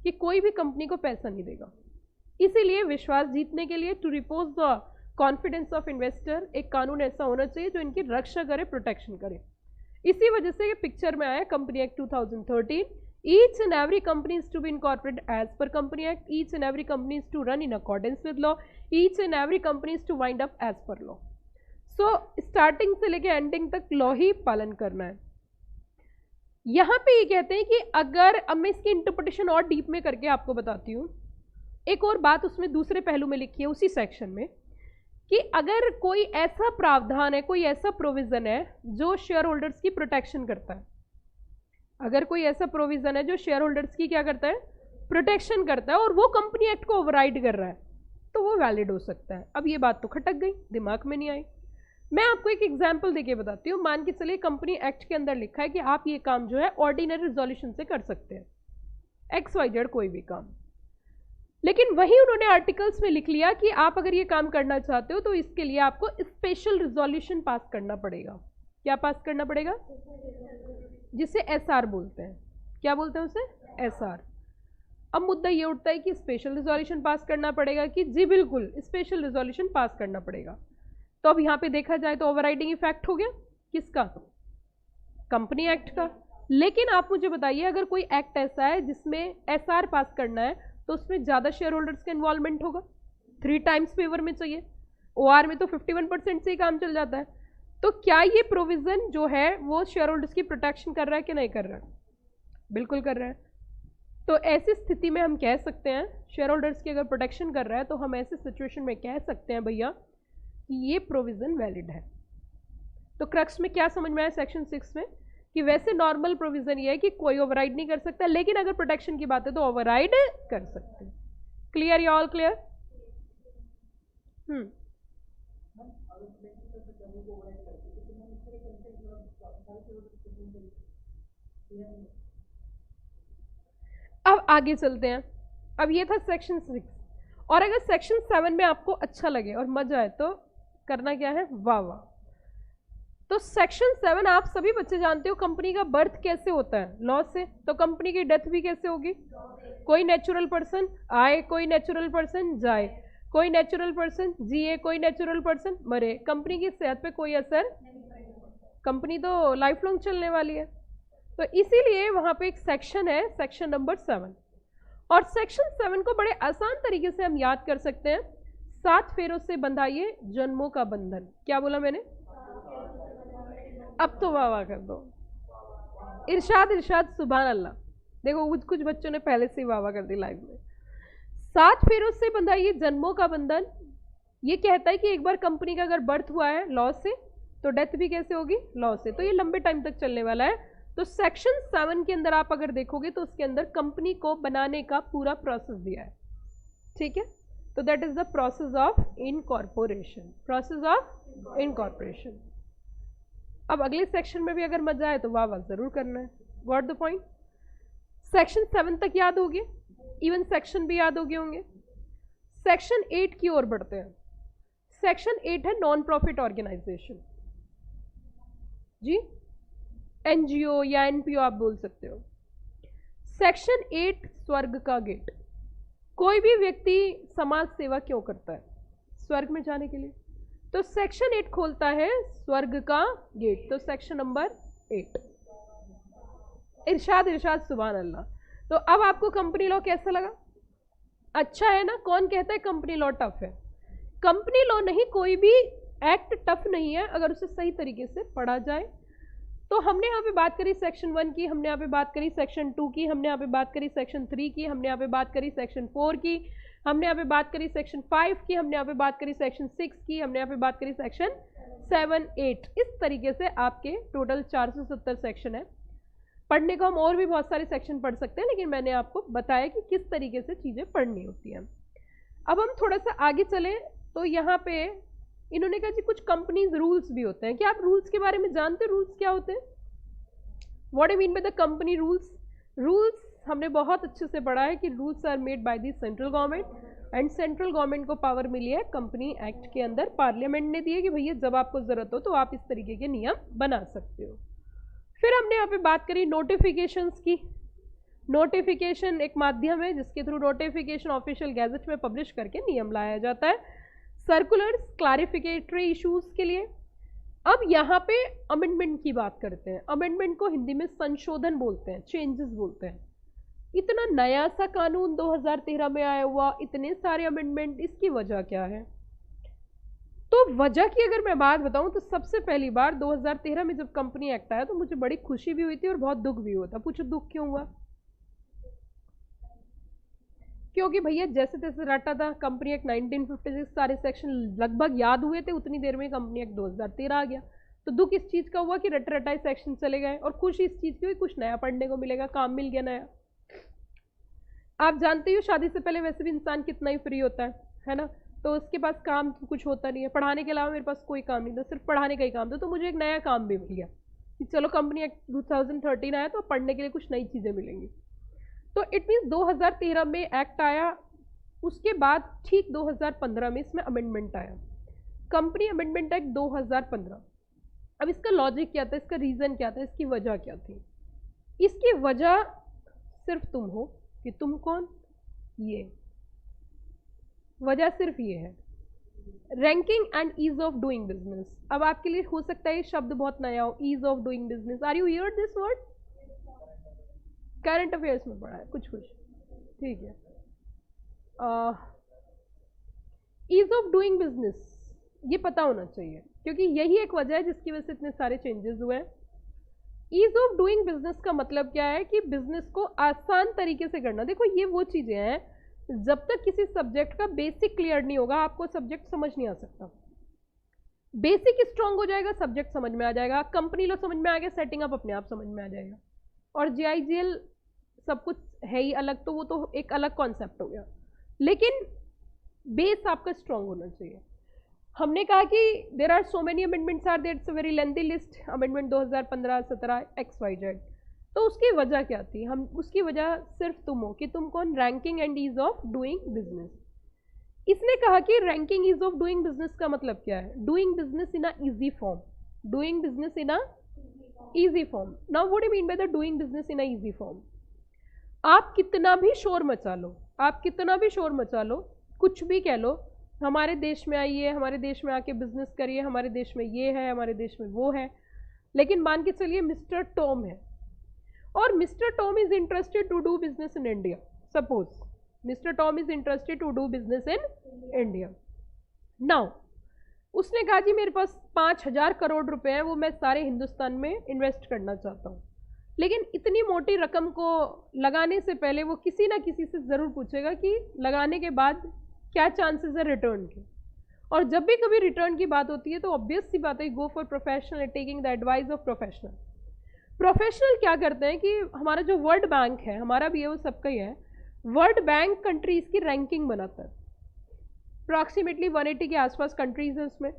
Speaker 1: कि कोई भी कंपनी को पैसा नहीं देगा। इसीलिए विश्वास जीतने के लिए, to repose the confidence of investor, एक कानून ऐसा होना चाहिए जो इनकी रक्षा करे, प्रोटेक्शन करे। इसी वजह से ये पिक्चर में आया company act 2013। Each and every company is to be incorporated as per Company Act. Each and every company is to run in accordance with law. Each and every company is to wind up as per law. So starting से लेके ending तक लॉ ही पालन करना है। यहाँ पे ये कहते हैं कि अगर, अब मैं इसकी इंटरप्रिटेशन और डीप में करके आपको बताती हूँ। एक और बात उसमें दूसरे पहलू में लिखी है उसी सेक्शन में, कि अगर कोई ऐसा प्रावधान है, कोई ऐसा प्रोविजन है जो शेयर होल्डर्स की प्रोटेक्शन करता है, अगर कोई ऐसा प्रोविजन है जो शेयर होल्डर्स की क्या करता है, प्रोटेक्शन करता है, और वो कंपनी एक्ट को ओवरराइड कर रहा है, तो वो वैलिड हो सकता है। अब ये बात तो खटक गई, दिमाग में नहीं आई। मैं आपको एक एग्जांपल देके बताती हूँ। मान के चलिए कंपनी एक्ट के अंदर लिखा है कि आप ये काम जो है ऑर्डिनरी रिजोल्यूशन से कर सकते हैं, XYZ कोई भी काम, लेकिन वही उन्होंने आर्टिकल्स में लिख लिया कि आप अगर ये काम करना चाहते हो तो इसके लिए आपको स्पेशल रिजोल्यूशन पास करना पड़ेगा। क्या पास करना पड़ेगा? जिसे SR बोलते हैं। क्या बोलते हैं उसे? SR। अब मुद्दा ये उठता है कि स्पेशल रिजोल्यूशन पास करना पड़ेगा, कि जी बिल्कुल स्पेशल रिजोल्यूशन पास करना पड़ेगा। तो अब यहाँ पे देखा जाए तो ओवरराइडिंग इफेक्ट हो गया किसका? कंपनी एक्ट का। लेकिन आप मुझे बताइए, अगर कोई एक्ट ऐसा है जिसमें SR पास करना है तो उसमें ज़्यादा शेयर होल्डर्स का इन्वॉल्वमेंट होगा, 3 टाइम्स फेवर में चाहिए। OR में तो 51% से ही काम चल जाता है। तो क्या ये प्रोविजन जो है वो शेयर होल्डर्स की प्रोटेक्शन कर रहा है कि नहीं कर रहा है? बिल्कुल कर रहा है। तो ऐसी स्थिति में हम कह सकते हैं, शेयर होल्डर्स की अगर प्रोटेक्शन कर रहा है तो हम ऐसे सिचुएशन में कह सकते हैं भैया कि ये प्रोविजन वैलिड है। तो क्रक्स में क्या समझ में आया सेक्शन 6 में, कि वैसे नॉर्मल प्रोविजन ये है कि कोई ओवरराइड नहीं कर सकता, लेकिन अगर प्रोटेक्शन की बात है तो ओवरराइड कर सकते हैं। क्लियर? या ऑल क्लियर? अब आगे चलते हैं। अब ये था सेक्शन 6, और अगर सेक्शन 7 में आपको अच्छा लगे और मजा आए तो करना क्या है, वाह वाह। तो सेक्शन 7 आप सभी बच्चे जानते हो कंपनी का बर्थ कैसे होता है, लॉ से। तो कंपनी की डेथ भी कैसे होगी? कोई नेचुरल पर्सन आए, कोई नेचुरल पर्सन जाए, कोई नेचुरल पर्सन जिए, कोई नेचुरल पर्सन मरे। कंपनी की सेहत पे कोई असर, कंपनी तो लाइफ लॉन्ग चलने वाली है। तो इसीलिए वहां पे एक सेक्शन है, सेक्शन नंबर 7, और सेक्शन 7 को बड़े आसान तरीके से हम याद कर सकते हैं, 7 फेरों से बंधाइए जन्मों का बंधन। क्या बोला मैंने? अब तो वाह वाह कर दो, इरशाद इरशाद सुभान अल्लाह। देखो कुछ बच्चों ने पहले से ही वाह वाह कर दी लाइव में। 7 फेरों से बंधाइए जन्मों का बंधन, ये कहता है कि एक बार कंपनी का अगर बर्थ हुआ है लॉ से, तो डेथ भी कैसे होगी? लॉ से। तो ये लंबे टाइम तक चलने वाला है। तो सेक्शन 7 के अंदर आप अगर देखोगे तो उसके अंदर कंपनी को बनाने का पूरा प्रोसेस दिया है, ठीक है। तो that is the process of incorporation, process of incorporation. अब अगले सेक्शन में भी अगर मजा आए तो वाह वाह जरूर करना है। Got the point? सेक्शन 7 तक याद हो गए, इवन सेक्शन भी याद हो गए होंगे। सेक्शन 8 की ओर बढ़ते हैं। सेक्शन 8 है नॉन प्रॉफिट ऑर्गेनाइजेशन जी, एनजीओ या एनपीओ आप बोल सकते हो। सेक्शन 8 स्वर्ग का गेट। कोई भी व्यक्ति समाज सेवा क्यों करता है? स्वर्ग में जाने के लिए। तो सेक्शन 8 खोलता है स्वर्ग का गेट। तो सेक्शन नंबर 8, इरशाद इरशाद सुभान अल्लाह। तो अब आपको कंपनी लॉ कैसा लगा? अच्छा है ना? कौन कहता है कंपनी लॉ टफ है? कंपनी लॉ नहीं, कोई भी एक्ट टफ नहीं है अगर उसे सही तरीके से पढ़ा जाए। तो हमने यहाँ पे बात करी सेक्शन 1 की, हमने यहाँ पे बात करी सेक्शन 2 की, हमने यहाँ पे बात करी सेक्शन 3 की, हमने यहाँ पे बात करी सेक्शन 4 की, हमने यहाँ पे बात करी सेक्शन 5 की, हमने यहाँ पे बात करी सेक्शन 6 की, हमने यहाँ पे बात करी सेक्शन 7, 8। इस तरीके से आपके टोटल 470 सेक्शन है। पढ़ने को हम और भी बहुत सारे सेक्शन पढ़ सकते हैं, लेकिन मैंने आपको बताया कि किस तरीके से चीज़ें पढ़नी होती हैं। अब हम थोड़ा सा आगे चले तो यहाँ पे इन्होंने कहा जी कुछ कंपनीज रूल्स भी होते हैं। क्या आप रूल्स के बारे में जानते हो? रूल्स क्या होते हैं? What I mean by the company rules? Rules हमने बहुत अच्छे से पढ़ा है कि rules are made by the central government, and central government को पावर मिली है कंपनी एक्ट के अंदर, पार्लियामेंट ने दिए कि भैया जब आपको जरूरत हो तो आप इस तरीके के नियम बना सकते हो। फिर हमने यहाँ पे बात करी नोटिफिकेशंस की। नोटिफिकेशन एक माध्यम है जिसके थ्रू नोटिफिकेशन ऑफिशियल गैजेट में पब्लिश करके नियम लाया जाता है। सर्कुलर्स क्लैरिफिकेटरी इश्यूज के लिए। अब यहाँ पे अमेंडमेंट की बात करते हैं। अमेंडमेंट को हिंदी में संशोधन बोलते हैं, चेंजेस बोलते हैं। इतना नया सा कानून 2013 में आया हुआ, इतने सारे अमेंडमेंट, इसकी वजह क्या है? तो वजह की अगर मैं बात बताऊं तो सबसे पहली बार 2013 में जब कंपनी एक्ट आया तो मुझे बड़ी खुशी भी हुई थी और बहुत दुख भी हुआ था। पूछो दुख क्यों हुआ? क्योंकि भैया जैसे तैसे रटा था कंपनी एक्ट 1956, सारे सेक्शन लगभग याद हुए थे, उतनी देर में कंपनी एक्ट 2013 आ गया। तो दुख इस चीज़ का हुआ कि रट रटाए सेक्शन चले गए, और खुशी इस चीज़ की हुई कुछ नया पढ़ने को मिलेगा, काम मिल गया नया। आप जानते हो शादी से पहले वैसे भी इंसान कितना ही फ्री होता है ना? तो उसके पास काम कुछ होता नहीं है, पढ़ाने के अलावा मेरे पास कोई काम नहीं था, सिर्फ पढ़ाने का ही काम था। तो मुझे एक नया काम भी मिल गया कि चलो कंपनी एक्ट 2013 आया तो पढ़ने के लिए कुछ नई चीज़ें मिलेंगी। तो इट मीन्स 2013 में एक्ट आया, उसके बाद ठीक 2015 में इसमें अमेंडमेंट आया, कंपनी अमेंडमेंट एक्ट 2015। अब इसका लॉजिक क्या था, इसका रीज़न क्या था, इसकी वजह क्या थी? इसकी वजह सिर्फ तुम हो कि तुम कौन, ये वजह सिर्फ ये है, ranking and ease of doing business. अब आपके लिए हो सकता है ये शब्द बहुत नया हो, ease of doing business. Are you hear this word? Current affairs में पढ़ा है कुछ कुछ, ठीक है। ईज ऑफ डूइंग बिजनेस ये पता होना चाहिए, क्योंकि यही एक वजह है जिसकी वजह से इतने सारे चेंजेस हुए हैं। ईज ऑफ डूइंग बिजनेस का मतलब क्या है कि बिजनेस को आसान तरीके से करना। देखो ये वो चीजें हैं, जब तक किसी सब्जेक्ट का बेसिक क्लियर नहीं होगा आपको सब्जेक्ट समझ नहीं आ सकता। बेसिक स्ट्रांग हो जाएगा, सब्जेक्ट समझ में आ जाएगा, कंपनी लो समझ में आ गया, सेटिंग अप अपने आप समझ में आ जाएगा। और जीआईजीएल सब कुछ है ही अलग, तो वो तो एक अलग कॉन्सेप्ट हो गया, लेकिन बेस आपका स्ट्रांग होना चाहिए। हमने कहा कि there are so many amendments are there, it's a very lengthy list, amendment 2015, 17, XYZ। तो उसकी वजह क्या थी? हम उसकी वजह सिर्फ तुम हो कि तुम कौन, ranking and ease of doing business. इसने कहा कि ranking ease of doing business का मतलब क्या है? Doing business in a easy form, doing business in a easy form. Now what do you mean by the doing business in a easy form? आप कितना भी शोर मचा लो, आप कितना भी शोर मचा लो, कुछ भी कह लो, हमारे देश में आइए, हमारे देश में आके बिजनेस करिए, हमारे देश में ये है, हमारे देश में वो है, लेकिन मान के चलिए मिस्टर टॉम है और mister Tom is interested to do business in India, suppose mister Tom is interested to do business in India. Now उसने कहा जी मेरे पास 5,000 करोड़ रुपए हैं, वो मैं सारे हिंदुस्तान में इन्वेस्ट करना चाहता हूँ। लेकिन इतनी मोटी रकम को लगाने से पहले वो किसी ना किसी से ज़रूर पूछेगा कि लगाने के बाद क्या चांसेस है रिटर्न के। और जब भी कभी रिटर्न की बात होती है तो ऑब्वियस सी बात है, go for professional and taking the advice of professional. Professional क्या करते हैं कि हमारा जो वर्ल्ड बैंक है, हमारा भी है वो सबका ही है, वर्ल्ड बैंक कंट्रीज़ की रैंकिंग बनाता है। अप्रॉक्सीमेटली 180 के आसपास कंट्रीज है उसमें।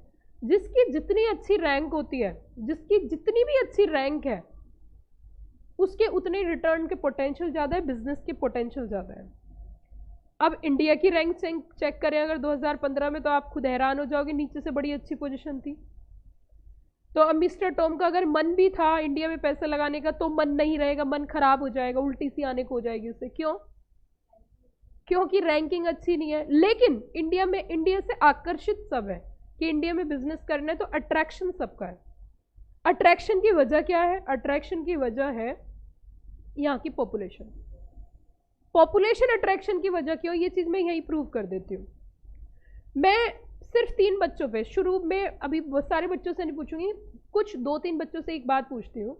Speaker 1: जिसकी जितनी अच्छी रैंक होती है, जिसकी जितनी भी अच्छी रैंक है, उसके उतने रिटर्न के पोटेंशियल ज़्यादा है, बिजनेस के पोटेंशियल ज़्यादा है। अब इंडिया की रैंक चेक करें अगर 2015 में, तो आप खुद हैरान हो जाओगे, नीचे से बड़ी अच्छी पोजीशन थी। तो अब मिस्टर टॉम का अगर मन भी था इंडिया में पैसा लगाने का, तो मन नहीं रहेगा, मन खराब हो जाएगा, उल्टी सी आने को हो जाएगी उससे। क्यों? क्योंकि रैंकिंग अच्छी नहीं है। लेकिन इंडिया में, इंडिया से आकर्षित सब है कि इंडिया में बिजनेस करना है, तो अट्रैक्शन सबका है। अट्रैक्शन की वजह क्या है? अट्रैक्शन की वजह है यहाँ की पॉपुलेशन। पॉपुलेशन अट्रैक्शन की वजह क्यों, ये चीज़ मैं यही प्रूव कर देती हूँ। मैं सिर्फ 3 बच्चों पे, शुरू में अभी सारे बच्चों से नहीं पूछूंगी, कुछ 2-3 बच्चों से एक बात पूछती हूँ।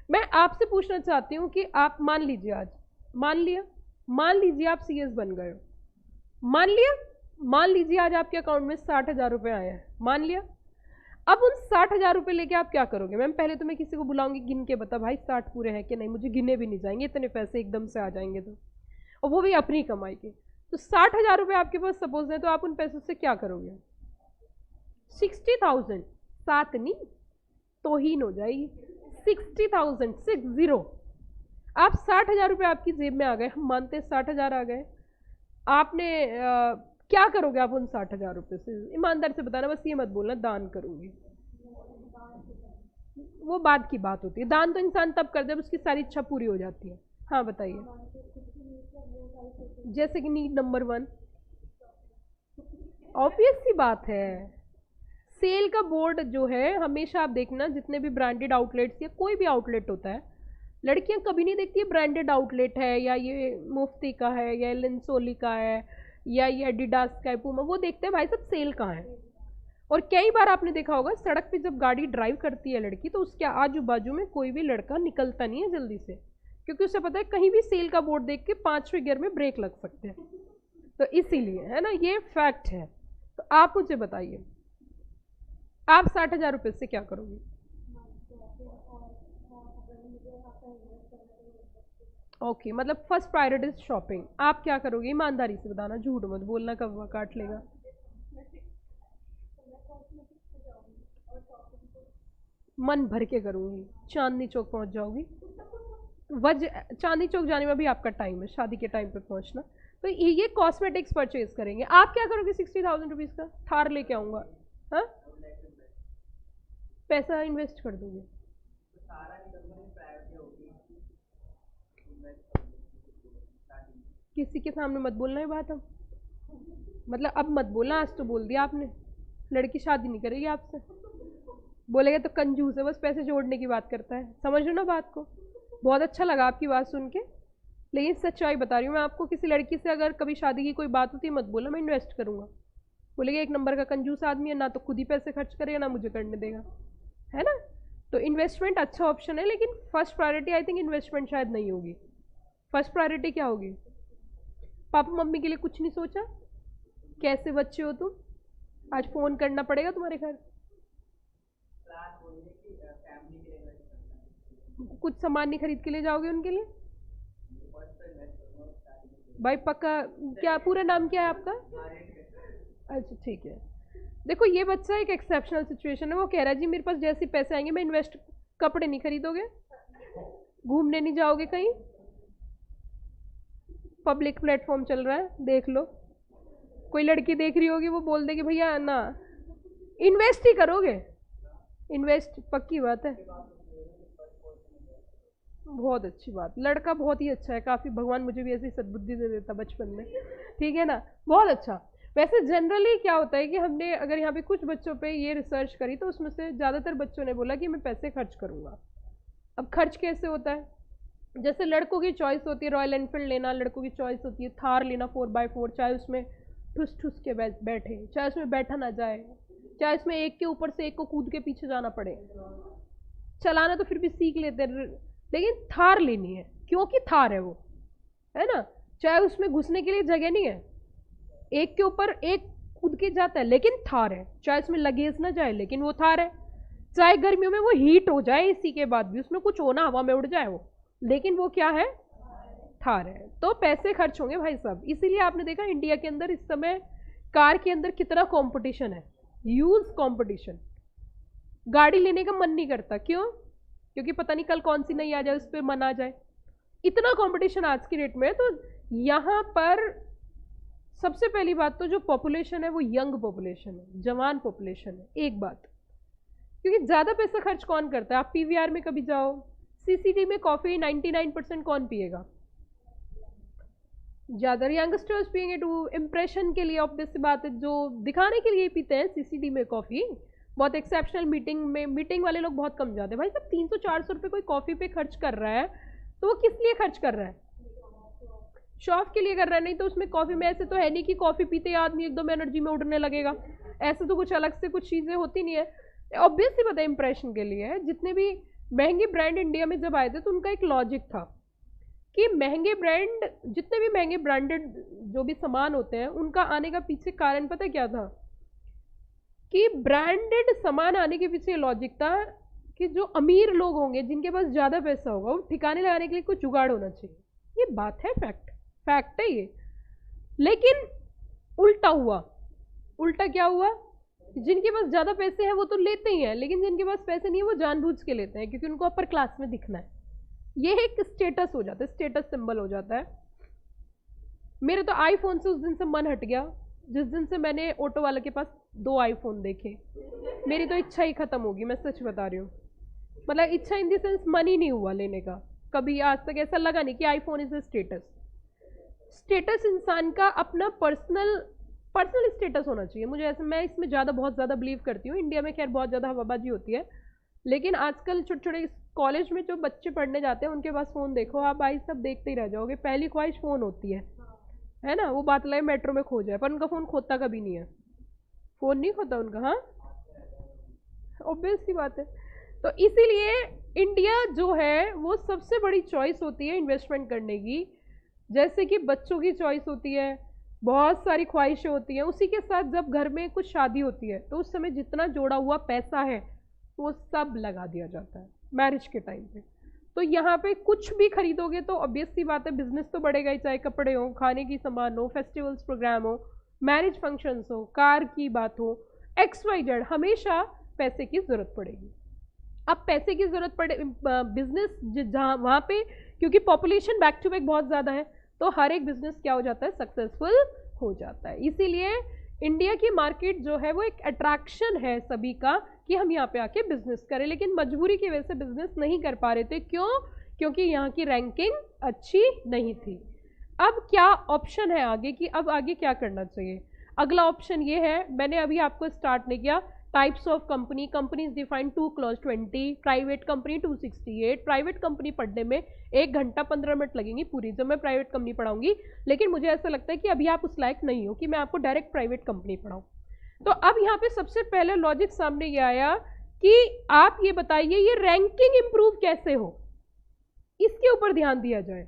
Speaker 1: मैं आपसे पूछना चाहती हूँ कि आप मान लीजिए आज, मान लीजिए आप सीएस बन गए हो, मान लीजिए आज आपके अकाउंट में 60,000 रुपये आए हैं, मान लिया। अब उन 60,000 रुपये लेके आप क्या करोगे? मैम पहले तो मैं किसी को बुलाऊंगी, गिन के बता भाई 60 पूरे हैं कि नहीं, मुझे गिने भी नहीं जाएंगे, इतने पैसे एकदम से आ जाएंगे तो, और वो भी अपनी कमाई के। तो 60,000 रुपये आपके पास सपोज है, तो आप उन पैसों से क्या करोगे? 60,000, 7 नहीं, तौहीन हो जाएगी। 60,000, 60। आप 60,000 रुपये आपकी जेब में आ गए, हम मानते हैं 60,000 आ गए, आपने क्या करोगे आप उन 60,000 रुपये से? ईमानदार से बताना, बस ये मत बोलना दान करूंगी, वो बाद की बात होती है। दान तो इंसान तब कर जब उसकी सारी इच्छा पूरी हो जाती है। हाँ बताइए। जैसे कि नीड नंबर 1, ऑब्वियस सी बात है, सेल का बोर्ड जो है, हमेशा आप देखना जितने भी ब्रांडेड आउटलेट्स या कोई भी आउटलेट होता है, लड़कियां कभी नहीं देखती है ब्रांडेड आउटलेट है या ये मुफ्ती का है या लिंसोली का है या ये एडिडास का है, पूमा, वो देखते हैं भाई सब सेल कहाँ है। और कई बार आपने देखा होगा सड़क पे जब गाड़ी ड्राइव करती है लड़की, तो उसके आजू बाजू में कोई भी लड़का निकलता नहीं है जल्दी से, क्योंकि उसे पता है कहीं भी सेल का बोर्ड देख के 5वें गियर में ब्रेक लग सकते हैं। तो इसीलिए, है ना, ये फैक्ट है। तो आप मुझे बताइए, आप 60,000 रुपये से क्या करोगे? ओके, मतलब फर्स्ट प्रायोरिटी इज शॉपिंग। आप क्या करोगे? ईमानदारी से बताना, झूठ मत बोलना, कब काट लेगा। मन भर के करूंगी, चांदनी चौक पहुंच जाओगी। चांदनी चौक जाने में भी आपका टाइम है, शादी के टाइम पे पहुंचना। तो ये कॉस्मेटिक्स परचेज करेंगे। आप क्या करोगे? 60,000 रुपीज़ का थार लेके आऊंगा, हाँ, पैसा इन्वेस्ट कर दोगे। किसी के सामने मत बोलना है बात, अब मतलब अब मत बोलना, आज तो बोल दिया आपने। लड़की शादी नहीं करेगी आपसे, बोलेगा तो कंजूस है, बस पैसे जोड़ने की बात करता है। समझ लो ना बात को। बहुत अच्छा लगा आपकी बात सुन के, लेकिन सच्चाई बता रही हूँ मैं आपको। किसी लड़की से अगर कभी शादी की कोई बात होती है, मत बोलना मैं इन्वेस्ट करूँगा। बोलेगा 1 नंबर का कंजूस आदमी है, ना तो खुद ही पैसे खर्च करेगा ना मुझे करने देगा, है ना। तो इन्वेस्टमेंट अच्छा ऑप्शन है, लेकिन first priority I think investment शायद नहीं होगी। फर्स्ट प्रायोरिटी क्या होगी? पापा मम्मी के लिए कुछ नहीं सोचा? कैसे बच्चे हो तुम? आज फ़ोन करना पड़ेगा तुम्हारे घर। कुछ सामान नहीं खरीद के ले जाओगे उनके लिए? भाई पक्का? क्या पूरा नाम क्या है आपका? अच्छा ठीक है। देखो ये बच्चा एक एक्सेप्शनल सिचुएशन है, वो कह रहा है जी मेरे पास जैसे पैसे आएंगे मैं इन्वेस्ट। कपड़े नहीं खरीदोगे? घूमने नहीं जाओगे कहीं? पब्लिक प्लेटफॉर्म चल रहा है, देख लो, कोई लड़की देख रही होगी, वो बोल देगी भैया ना, इन्वेस्ट ही करोगे? इन्वेस्ट पक्की बात है। बहुत अच्छी बात, लड़का बहुत ही अच्छा है, काफ़ी, भगवान मुझे भी ऐसी सद्बुद्धि दे देता बचपन में, ठीक है ना, बहुत अच्छा। वैसे जनरली क्या होता है कि हमने अगर यहाँ पे कुछ बच्चों पे ये रिसर्च करी, तो उसमें से ज़्यादातर बच्चों ने बोला कि मैं पैसे खर्च करूँगा। अब खर्च कैसे होता है? जैसे लड़कों की चॉइस होती है रॉयल एनफील्ड लेना, लड़कों की चॉइस होती है थार लेना 4x4, चाहे उसमें ठुस ठुस के बैठे, चाहे उसमें बैठा ना जाए, चाहे उसमें एक के ऊपर से एक को कूद के पीछे जाना पड़े, चलाना तो फिर भी सीख लेते हैं, लेकिन थार लेनी है क्योंकि थार है वो, है ना। चाहे उसमें घुसने के लिए जगह नहीं है, एक के ऊपर एक कूद के जाता है लेकिन थार है, चाहे उसमें लगेज ना जाए लेकिन वो थार है, चाहे गर्मियों में वो हीट हो जाए इसी के बाद भी, उसमें कुछ हो ना हवा में उड़ जाए वो, लेकिन वो क्या है, थार है। तो पैसे खर्च होंगे भाई साहब, इसीलिए आपने देखा इंडिया के अंदर इस समय कार के अंदर कितना कंपटीशन है, ह्यूज कंपटीशन। गाड़ी लेने का मन नहीं करता, क्यों? क्योंकि पता नहीं कल कौन सी नई आ जाए, उस पर मन आ जाए, इतना कंपटीशन आज की डेट में है। तो यहाँ पर सबसे पहली बात तो जो पॉपुलेशन है वो यंग पॉपुलेशन है, जवान पॉपुलेशन है, एक बात, क्योंकि ज्यादा पैसा खर्च कौन करता है? आप पीवीआर में कभी जाओ, सीसीडी में कॉफी 99% कौन पिएगा? ज्यादा यंगस्टर्स पियेंगे, टू इम्प्रेशन के लिए, ऑब्वियस बात है, जो दिखाने के लिए पीते हैं सीसीडी में कॉफी। बहुत एक्सेप्शनल मीटिंग वाले लोग बहुत कम जाते हैं। भाई साहब 300-400 रुपये कोई कॉफी पे खर्च कर रहा है तो वो किस लिए खर्च कर रहा है? शॉप के लिए कर रहा है, नहीं तो उसमें कॉफी में ऐसे तो है नहीं कि कॉफी पीते ही आदमी एकदम एनर्जी में उड़ने लगेगा, ऐसे तो कुछ अलग से कुछ चीजें होती नहीं है। ऑब्वियसली पता है इंप्रेशन के लिए है। जितने भी महंगे ब्रांड इंडिया में जब आए थे तो उनका एक लॉजिक था कि महंगे ब्रांड, जितने भी महंगे ब्रांडेड जो भी सामान होते हैं उनका आने का पीछे कारण पता क्या था? कि ब्रांडेड सामान आने के पीछे लॉजिक था कि जो अमीर लोग होंगे, जिनके पास ज्यादा पैसा होगा, वो ठिकाने लगाने के लिए कुछ जुगाड़ होना चाहिए। ये बात है, फैक्ट है ये। लेकिन उल्टा हुआ। उल्टा क्या हुआ? जिनके पास ज्यादा पैसे हैं वो तो लेते ही हैं, लेकिन जिनके पास पैसे नहीं है वो जानबूझ के लेते हैं, क्योंकि उनको अपर क्लास में दिखना है। ये एक स्टेटस हो जाता है, स्टेटस सिंबल हो जाता है। मेरे तो आईफोन से उस दिन से मन हट गया, जिस दिन से मैंने ऑटो वाले के पास 2 आईफोन देखे, मेरी तो इच्छा ही खत्म होगी, मैं सच बता रही हूँ। मतलब इच्छा इन द सेंस मन ही नहीं हुआ लेने का, कभी आज तक ऐसा लगा नहीं कि iPhone is a status. Status इंसान का अपना पर्सनल स्टेटस होना चाहिए, मुझे ऐसा, मैं इसमें बहुत ज़्यादा बिलीव करती हूँ। इंडिया में खैर बहुत ज़्यादा हवाबाजी होती है, लेकिन आजकल छोटे छोटे कॉलेज में जो बच्चे पढ़ने जाते हैं उनके पास फ़ोन देखो आप, भाई सब देखते ही रह जाओगे। पहली ख्वाहिश फ़ोन होती है ना। वो बात लाए मेट्रो में खो जाए, पर उनका फ़ोन खोता कभी नहीं है, फ़ोन नहीं खोता उनका। हाँ, ऑब्वियस सी बात है। तो इसीलिए इंडिया जो है वो सबसे बड़ी चॉइस होती है इन्वेस्टमेंट करने की। जैसे कि बच्चों की चॉइस होती है, बहुत सारी ख्वाहिशें होती हैं, उसी के साथ जब घर में कुछ शादी होती है तो उस समय जितना जोड़ा हुआ पैसा है वो सब लगा दिया जाता है मैरिज के टाइम पे। तो यहाँ पे कुछ भी खरीदोगे तो ऑब्वियस सी बात है बिजनेस तो बढ़ेगा ही, चाहे कपड़े हो, खाने की सामान हो, फेस्टिवल्स प्रोग्राम हो, मैरिज फंक्शंस हो, कार की बात हो, XYZ, हमेशा पैसे की जरूरत पड़ेगी। अब पैसे की जरूरत पड़े बिजनेस जहाँ वहाँ पे, क्योंकि पॉपुलेशन बैक टू बैक बहुत ज़्यादा है, तो हर एक बिजनेस क्या हो जाता है, सक्सेसफुल हो जाता है। इसीलिए इंडिया की मार्केट जो है वो एक अट्रैक्शन है सभी का कि हम यहाँ पे आके बिजनेस करें, लेकिन मजबूरी की वजह से बिजनेस नहीं कर पा रहे थे। क्यों? क्योंकि यहाँ की रैंकिंग अच्छी नहीं थी। अब क्या ऑप्शन है आगे कि अब आगे क्या करना चाहिए? अगला ऑप्शन ये है, मैंने अभी आपको स्टार्ट नहीं किया, types of company, companies defined 2 clause 20, private company 268। Private company पढ़ने में 1 घंटा 15 मिनट लगेंगी पूरी, जब मैं प्राइवेट कंपनी पढ़ाऊंगी, लेकिन मुझे ऐसा लगता है कि अभी आप उस लायक नहीं हो कि मैं आपको डायरेक्ट प्राइवेट कंपनी पढ़ाऊँ। तो अब यहाँ पे सबसे पहले लॉजिक सामने ये आया कि आप ये बताइए ये रैंकिंग इंप्रूव कैसे हो, इसके ऊपर ध्यान दिया जाए।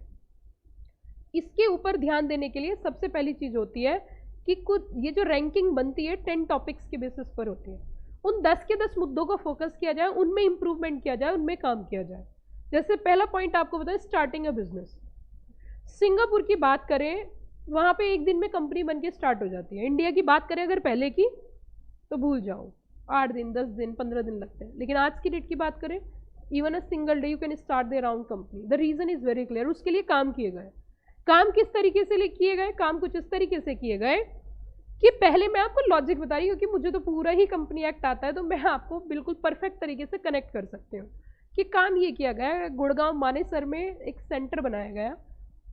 Speaker 1: इसके ऊपर ध्यान देने के लिए सबसे पहली चीज होती है कि कुछ ये जो रैंकिंग बनती है 10 टॉपिक्स के बेसिस पर होती है, उन 10 के 10 मुद्दों को फोकस किया जाए, उनमें इंप्रूवमेंट किया जाए, उनमें काम किया जाए। जैसे पहला पॉइंट आपको बताएं, स्टार्टिंग अ बिजनेस। सिंगापुर की बात करें, वहां पे एक दिन में कंपनी बन के स्टार्ट हो जाती है। इंडिया की बात करें अगर पहले की, तो भूल जाओ, 8 दिन 10 दिन 15 दिन लगते हैं। लेकिन आज की डेट की बात करें, even a single day you can start their own company. The reason is very clear, उसके लिए काम किए गए। काम किस तरीके से किए गए? काम कुछ इस तरीके से किए गए कि पहले मैं आपको लॉजिक बता रही हूँ, क्योंकि मुझे तो पूरा ही कंपनी एक्ट आता है, तो मैं आपको बिल्कुल परफेक्ट तरीके से कनेक्ट कर सकती हूँ कि काम ये किया गया, गुड़गांव मानेसर में एक सेंटर बनाया गया।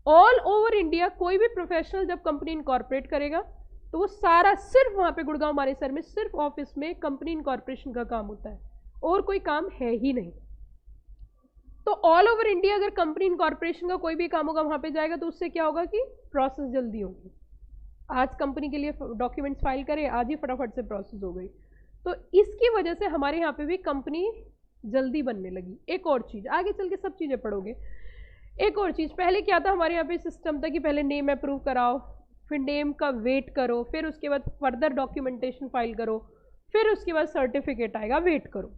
Speaker 1: ऑल ओवर इंडिया कोई भी प्रोफेशनल जब कंपनी इनकॉर्पोरेट करेगा तो वो सारा सिर्फ वहाँ पे गुड़गांव मानेसर में सिर्फ ऑफिस में कंपनी इनकॉर्पोरेशन का काम होता है, और कोई काम है ही नहीं। तो ऑल ओवर इंडिया अगर कंपनी इनकॉर्पोरेशन का कोई भी काम होगा वहां पे जाएगा तो उससे क्या होगा कि प्रोसेस जल्दी होगी। आज कंपनी के लिए डॉक्यूमेंट्स फाइल करें, आज ही फटाफट से प्रोसेस हो गई। तो इसकी वजह से हमारे यहाँ पे भी कंपनी जल्दी बनने लगी। एक और चीज़, आगे चल के सब चीज़ें पढ़ोगे। एक और चीज़, पहले क्या था हमारे यहाँ पे सिस्टम था कि पहले नेम अप्रूव कराओ, फिर नेम का वेट करो, फिर उसके बाद फर्दर डॉक्यूमेंटेशन फाइल करो, फिर उसके बाद सर्टिफिकेट आएगा, वेट करो।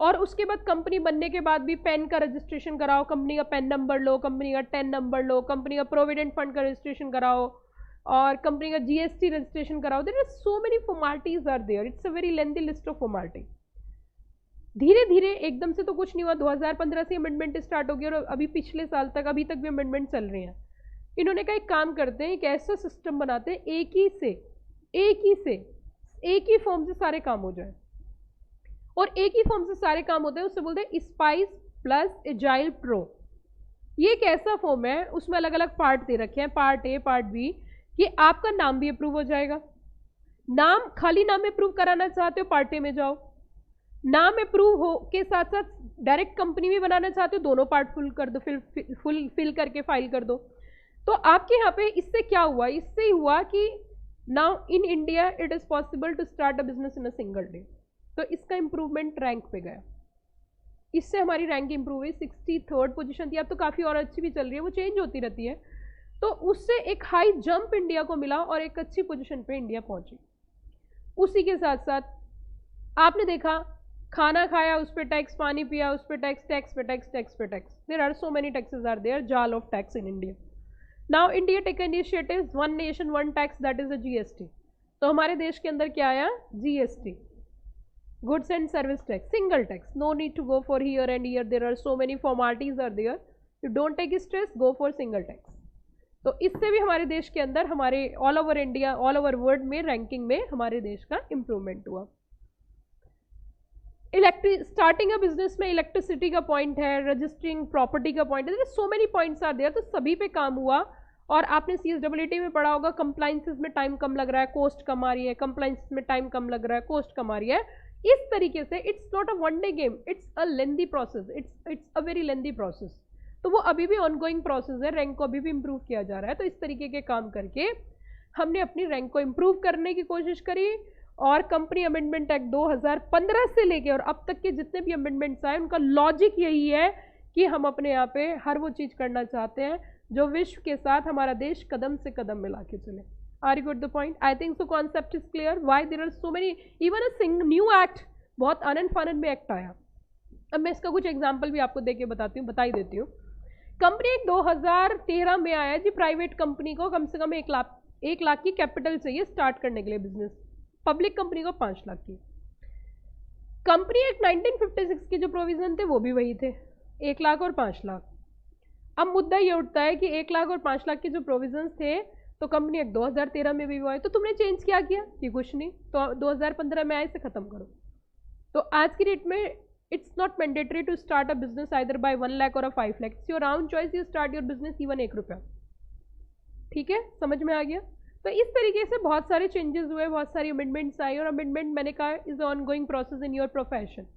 Speaker 1: और उसके बाद कंपनी बनने के बाद भी पैन का रजिस्ट्रेशन कराओ, कंपनी का पैन नंबर लो, कंपनी का टेन नंबर लो, कंपनी का प्रोविडेंट फंड का रजिस्ट्रेशन कराओ, और कंपनी का जीएसटी रजिस्ट्रेशन कराओ। There are so many formalities are there, it's a very lengthy list of formality. धीरे धीरे एकदम से तो कुछ नहीं हुआ, 2015 से अमेंडमेंट स्टार्ट हो गया और अभी पिछले साल तक अभी तक भी अमेंडमेंट चल रहे हैं। इन्होंने कहा एक काम करते हैं, एक ऐसा सिस्टम बनाते हैं एक ही फॉर्म से सारे काम हो जाए, और एक ही फॉर्म से सारे काम होते हैं, उससे बोलते हैं स्पाइस प्लस एजाइल प्रो। ये एक ऐसा फॉर्म है, उसमें अलग अलग पार्ट दे रखे हैं, पार्ट ए पार्ट बी, कि आपका नाम भी अप्रूव हो जाएगा। नाम, खाली नाम अप्रूव कराना चाहते हो पार्ट ए में जाओ, नाम अप्रूव हो के साथ साथ डायरेक्ट कंपनी भी बनाना चाहते हो, दोनों पार्ट फुल कर दो, फिल करके फाइल कर दो। तो आपके यहाँ पे इससे क्या हुआ, इससे हुआ कि now in India it is possible to start a business in a single day. तो इसका इंप्रूवमेंट रैंक पे गया, इससे हमारी रैंक इंप्रूव हुई। 63rd पोजीशन थी, अब तो काफ़ी और अच्छी भी चल रही है, वो चेंज होती रहती है। तो उससे एक हाई जंप इंडिया को मिला और एक अच्छी पोजीशन पे इंडिया पहुंची। उसी के साथ साथ आपने देखा, खाना खाया उस पर टैक्स, पानी पिया उस पर टैक्स, टैक्स पे टैक्स, टैक्स पे tax. There are so many taxes are there, जाल of tax in India. Now India take initiative one nation one tax, that is a GST. तो हमारे देश के अंदर क्या आया, GST, goods and service tax, single tax, no need to go for here and here, there are so many formalities are there, you don't take stress, go for single tax. तो इससे भी हमारे देश के अंदर, हमारे all over India, all over world में रैंकिंग में हमारे देश का इंप्रूवमेंट हुआ। स्टार्टिंग अ बिजनेस में इलेक्ट्रिसिटी का पॉइंट है, रजिस्टरिंग प्रॉपर्टी का पॉइंट है, so many points are there. तो सभी पे काम हुआ। और आपने CSEE में पढ़ा होगा, कंप्लाइंसेस में टाइम कम लग रहा है, कोस्ट कम आ रही है, कंप्लाइंसेस में टाइम कम लग रहा है, कोस्ट कम आ रही है। इस तरीके से it's not a one day game, it's a lengthy process, it's a very lengthy process. तो वो अभी भी ऑनगोइंग प्रोसेस है, रैंक को अभी भी इम्प्रूव किया जा रहा है। तो इस तरीके के काम करके हमने अपनी रैंक को इम्प्रूव करने की कोशिश करी। और कंपनी अमेंडमेंट एक्ट 2015 से लेके और अब तक के जितने भी अमेंडमेंट्स आए, उनका लॉजिक यही है कि हम अपने यहाँ पे हर वो चीज़ करना चाहते हैं जो विश्व के साथ हमारा देश कदम से कदम मिला के चले। Are you got the point? I think so concept is clear. Why there are so many, even a new act, बहुत आनंद फानंद में एक्ट आया। अब मैं इसका कुछ एग्जाम्पल भी आपको देके बता ही देती हूँ। कंपनी एक्ट 2013 में आया जी, प्राइवेट कंपनी को कम से कम 1 लाख की कैपिटल चाहिए स्टार्ट करने के लिए बिजनेस, पब्लिक कंपनी को 5 लाख की। कंपनी एक्ट 1956 के जो प्रोविजन थे वो भी वही थे, 1 लाख और 5 लाख। अब मुद्दा ये उठता है कि 1 लाख और 5 लाख के जो प्रोविजंस थे, तो कंपनी एक्ट 2013 में भी वो है, तो तुमने चेंज क्या किया कि कुछ नहीं, तो 2015 में आए से खत्म करो। तो आज की डेट में it's not mandatory to start a business either by 1 lakh और 5 lakh, your own choice, you start your business even 1 रुपया। ठीक है, समझ में आ गया? तो इस तरीके से बहुत सारे चेंजेस हुए, बहुत सारी अमेंडमेंट्स आई, और अमेंडमेंट मैंने कहा is on going process in your profession.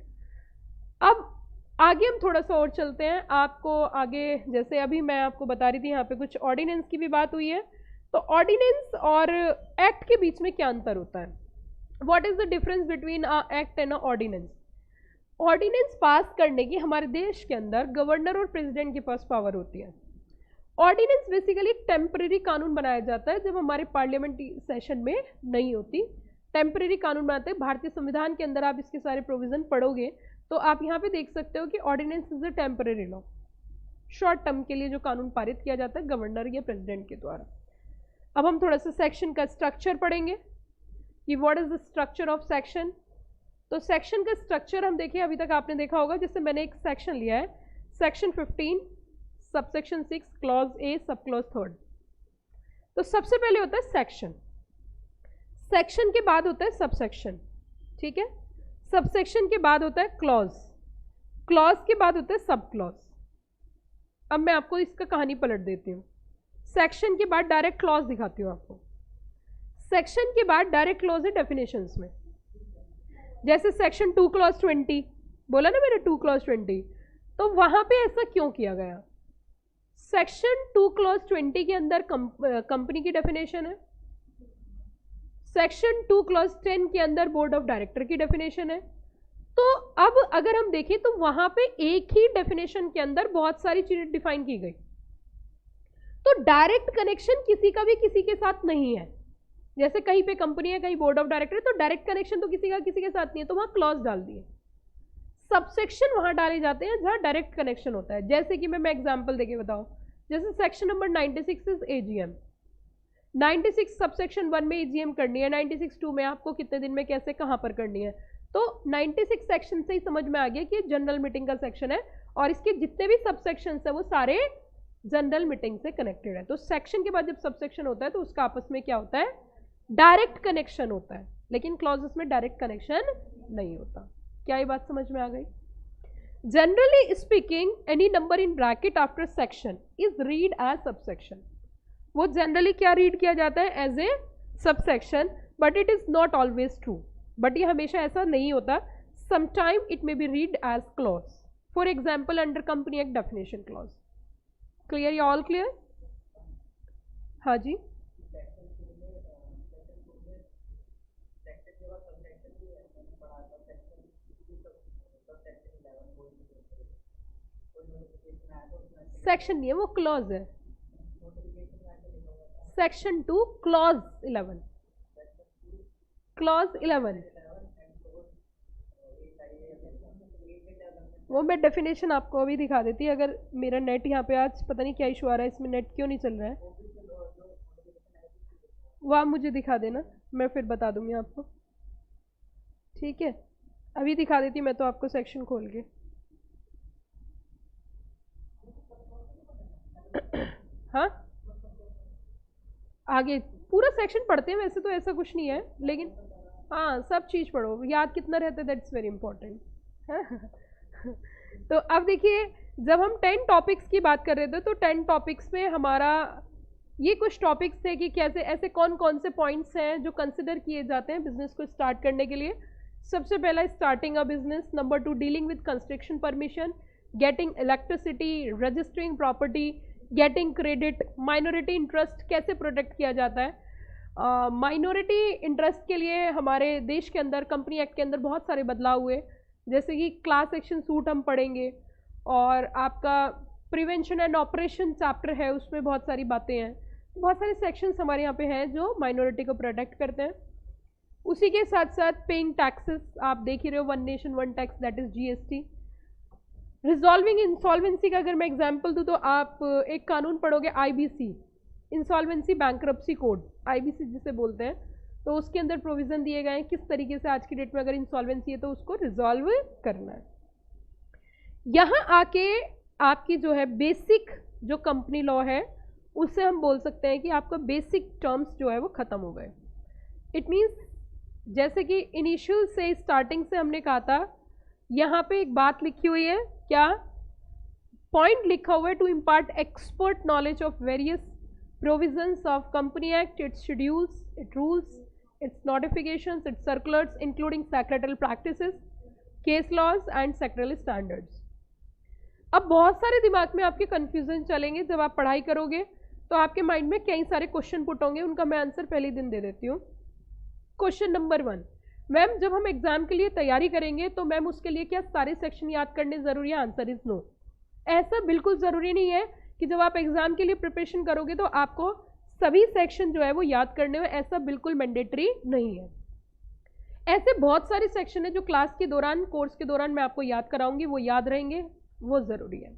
Speaker 1: अब आगे हम थोड़ा सा और चलते हैं। आपको आगे, जैसे अभी मैं आपको बता रही थी, यहाँ पे कुछ ऑर्डिनेंस की भी बात हुई है। तो ऑर्डिनेंस और एक्ट के बीच में क्या अंतर होता है? What is the difference between a act and a ordinance? Ordinance pass करने की हमारे देश के अंदर गवर्नर और प्रेसिडेंट के पास पावर होती है। ऑर्डिनेंस बेसिकली टेम्परेरी कानून बनाया जाता है जब हमारे पार्लियामेंट्री सेशन में नहीं होती, टेम्परेरी कानून बनाते हैं। भारतीय संविधान के अंदर आप इसके सारे प्रोविजन पढ़ोगे तो आप यहाँ पे देख सकते हो कि ordinance is a temporary law, short term के लिए जो कानून पारित किया जाता है गवर्नर या प्रेसिडेंट के द्वारा। अब हम थोड़ा सा सेक्शन का स्ट्रक्चर पढ़ेंगे कि what is the structure of section. तो सेक्शन का स्ट्रक्चर हम देखिए, अभी तक आपने देखा होगा, जैसे मैंने एक सेक्शन लिया है, section 15 subsection 6 clause A sub clause 3। तो सबसे पहले होता है सेक्शन, सेक्शन के बाद होता है सबसेक्शन, ठीक है, सबसेक्शन के बाद होता है क्लॉज, क्लॉज के बाद होता है सब क्लॉज। अब मैं आपको इसका कहानी पलट देती हूँ। सेक्शन के बाद डायरेक्ट क्लॉज दिखाती हूँ आपको, सेक्शन के बाद डायरेक्ट क्लॉज है डेफिनेशंस में। जैसे सेक्शन 2 क्लॉज 20 बोला ना मैंने, 2 क्लॉज 20, तो वहां पे ऐसा क्यों किया गया? सेक्शन 2 क्लॉज 20 के अंदर कंपनी की डेफिनेशन है, सेक्शन 2 क्लॉज 10 के अंदर बोर्ड ऑफ डायरेक्टर की डेफिनेशन है। तो अब अगर हम देखें तो वहां पे एक ही डेफिनेशन के अंदर बहुत सारी चीजें डिफाइन की गई। तो डायरेक्ट कनेक्शन किसी का भी किसी के साथ नहीं है। जैसे कहीं पे कंपनी है, कहीं बोर्ड ऑफ डायरेक्टर है, तो डायरेक्ट कनेक्शन तो किसी का किसी के साथ नहीं है, तो वहां क्लॉज डाल दिए। सबसेक्शन वहां डाले जाते हैं जहां डायरेक्ट कनेक्शन होता है। जैसे कि मैं एग्जांपल देके बताऊं, जैसे section number 96 is AGM. 96 subsection 1 में एजीएम करनी है, 96 2 में आपको कितने दिन में कैसे कहां पर करनी है। तो 96 सेक्शन से ही समझ में आ गया कि जनरल मीटिंग का सेक्शन है और इसके जितने भी सबसेक्शन है वो सारे जनरल मीटिंग से कनेक्टेड है। तो सेक्शन के बाद जब सबसेक्शन होता है तो उसका आपस में क्या होता है? डायरेक्ट कनेक्शन होता है। लेकिन क्लॉजेस में डायरेक्ट कनेक्शन नहीं होता। क्या ये बात समझ में आ गई? Generally speaking any number in bracket after section is read as subsection. वो जनरली क्या रीड किया जाता है? As a subsection, but it is not always true. But ये हमेशा ऐसा नहीं होता। Sometime it may be read as clause. For example under company act definition clause. Clear? या ऑल क्लियर? हाँ जी। सेक्शन नहीं है, वो क्लॉज है। Section 2 clause 11, clause 11। वो मैं डेफिनेशन आपको अभी दिखा देती है। अगर मेरा नेट यहाँ पे आज पता नहीं क्या इशू आ रहा है, इसमें नेट क्यों नहीं चल रहा है, वो आप मुझे दिखा देना, मैं फिर बता दूंगी आपको। ठीक है, अभी दिखा देती मैं तो आपको सेक्शन खोल के। हाँ, आगे पूरा सेक्शन पढ़ते हैं वैसे तो, ऐसा कुछ नहीं है, लेकिन हाँ सब चीज़ पढ़ो। याद कितना रहता है दैट्स वेरी इंपॉर्टेंट। तो अब देखिए, जब हम 10 टॉपिक्स की बात कर रहे थे तो 10 टॉपिक्स में हमारा ये कुछ टॉपिक्स थे कि कैसे ऐसे कौन कौन से पॉइंट्स हैं जो कंसिडर किए जाते हैं बिजनेस को स्टार्ट करने के लिए। सबसे पहला starting a business, number 2 dealing with construction permission, getting electricity, registering property, getting credit, minority interest कैसे प्रोटेक्ट किया जाता है। माइनॉरिटी इंटरेस्ट के लिए हमारे देश के अंदर कंपनी एक्ट के अंदर बहुत सारे बदलाव हुए, जैसे कि क्लास एक्शन सूट हम पढ़ेंगे, और आपका प्रिवेंशन एंड ऑपरेशन चैप्टर है, उसमें बहुत सारी बातें हैं। बहुत सारे सेक्शंस हमारे यहाँ पे हैं जो माइनॉरिटी को प्रोटेक्ट करते हैं। उसी के साथ साथ पेइंग टैक्सेस, आप देख ही रहे हो, one nation one tax, that is GST. Resolving insolvency का अगर मैं एग्जांपल दूं तो आप एक कानून पढ़ोगे IBC, insolvency bankruptcy code, IBC जिसे बोलते हैं, तो उसके अंदर प्रोविजन दिए गए हैं किस तरीके से आज की डेट में अगर इंसॉल्वेंसी है तो उसको रिजॉल्व करना है। यहाँ आके आपकी जो है बेसिक जो कंपनी लॉ है उससे हम बोल सकते हैं कि आपका बेसिक टर्म्स जो है वो खत्म हो गए। इट मीन्स जैसे कि इनिशियल से स्टार्टिंग से हमने कहा था, यहाँ पे एक बात लिखी हुई है, क्या पॉइंट लिखा हुआ है, to impart expert knowledge of various provisions of company act, its schedules, its rules, its notifications, its circulars including secretarial practices, case laws and secretarial standards. अब बहुत सारे दिमाग में आपके कंफ्यूजन चलेंगे जब आप पढ़ाई करोगे, तो आपके माइंड में कई सारे क्वेश्चन पुट होंगे, उनका मैं आंसर पहले दिन दे देती हूँ। क्वेश्चन नंबर 1, मैम जब हम एग्जाम के लिए तैयारी करेंगे तो मैम उसके लिए क्या सारे सेक्शन याद करने जरूरी है? Answer is no. ऐसा बिल्कुल जरूरी नहीं है कि जब आप एग्जाम के लिए प्रिपरेशन करोगे तो आपको सभी सेक्शन जो है वो याद करने हो, ऐसा बिल्कुल मैंडेटरी नहीं है। ऐसे बहुत सारे सेक्शन है जो क्लास के दौरान, कोर्स के दौरान मैं आपको याद कराऊंगी, वो याद रहेंगे, वो जरूरी है।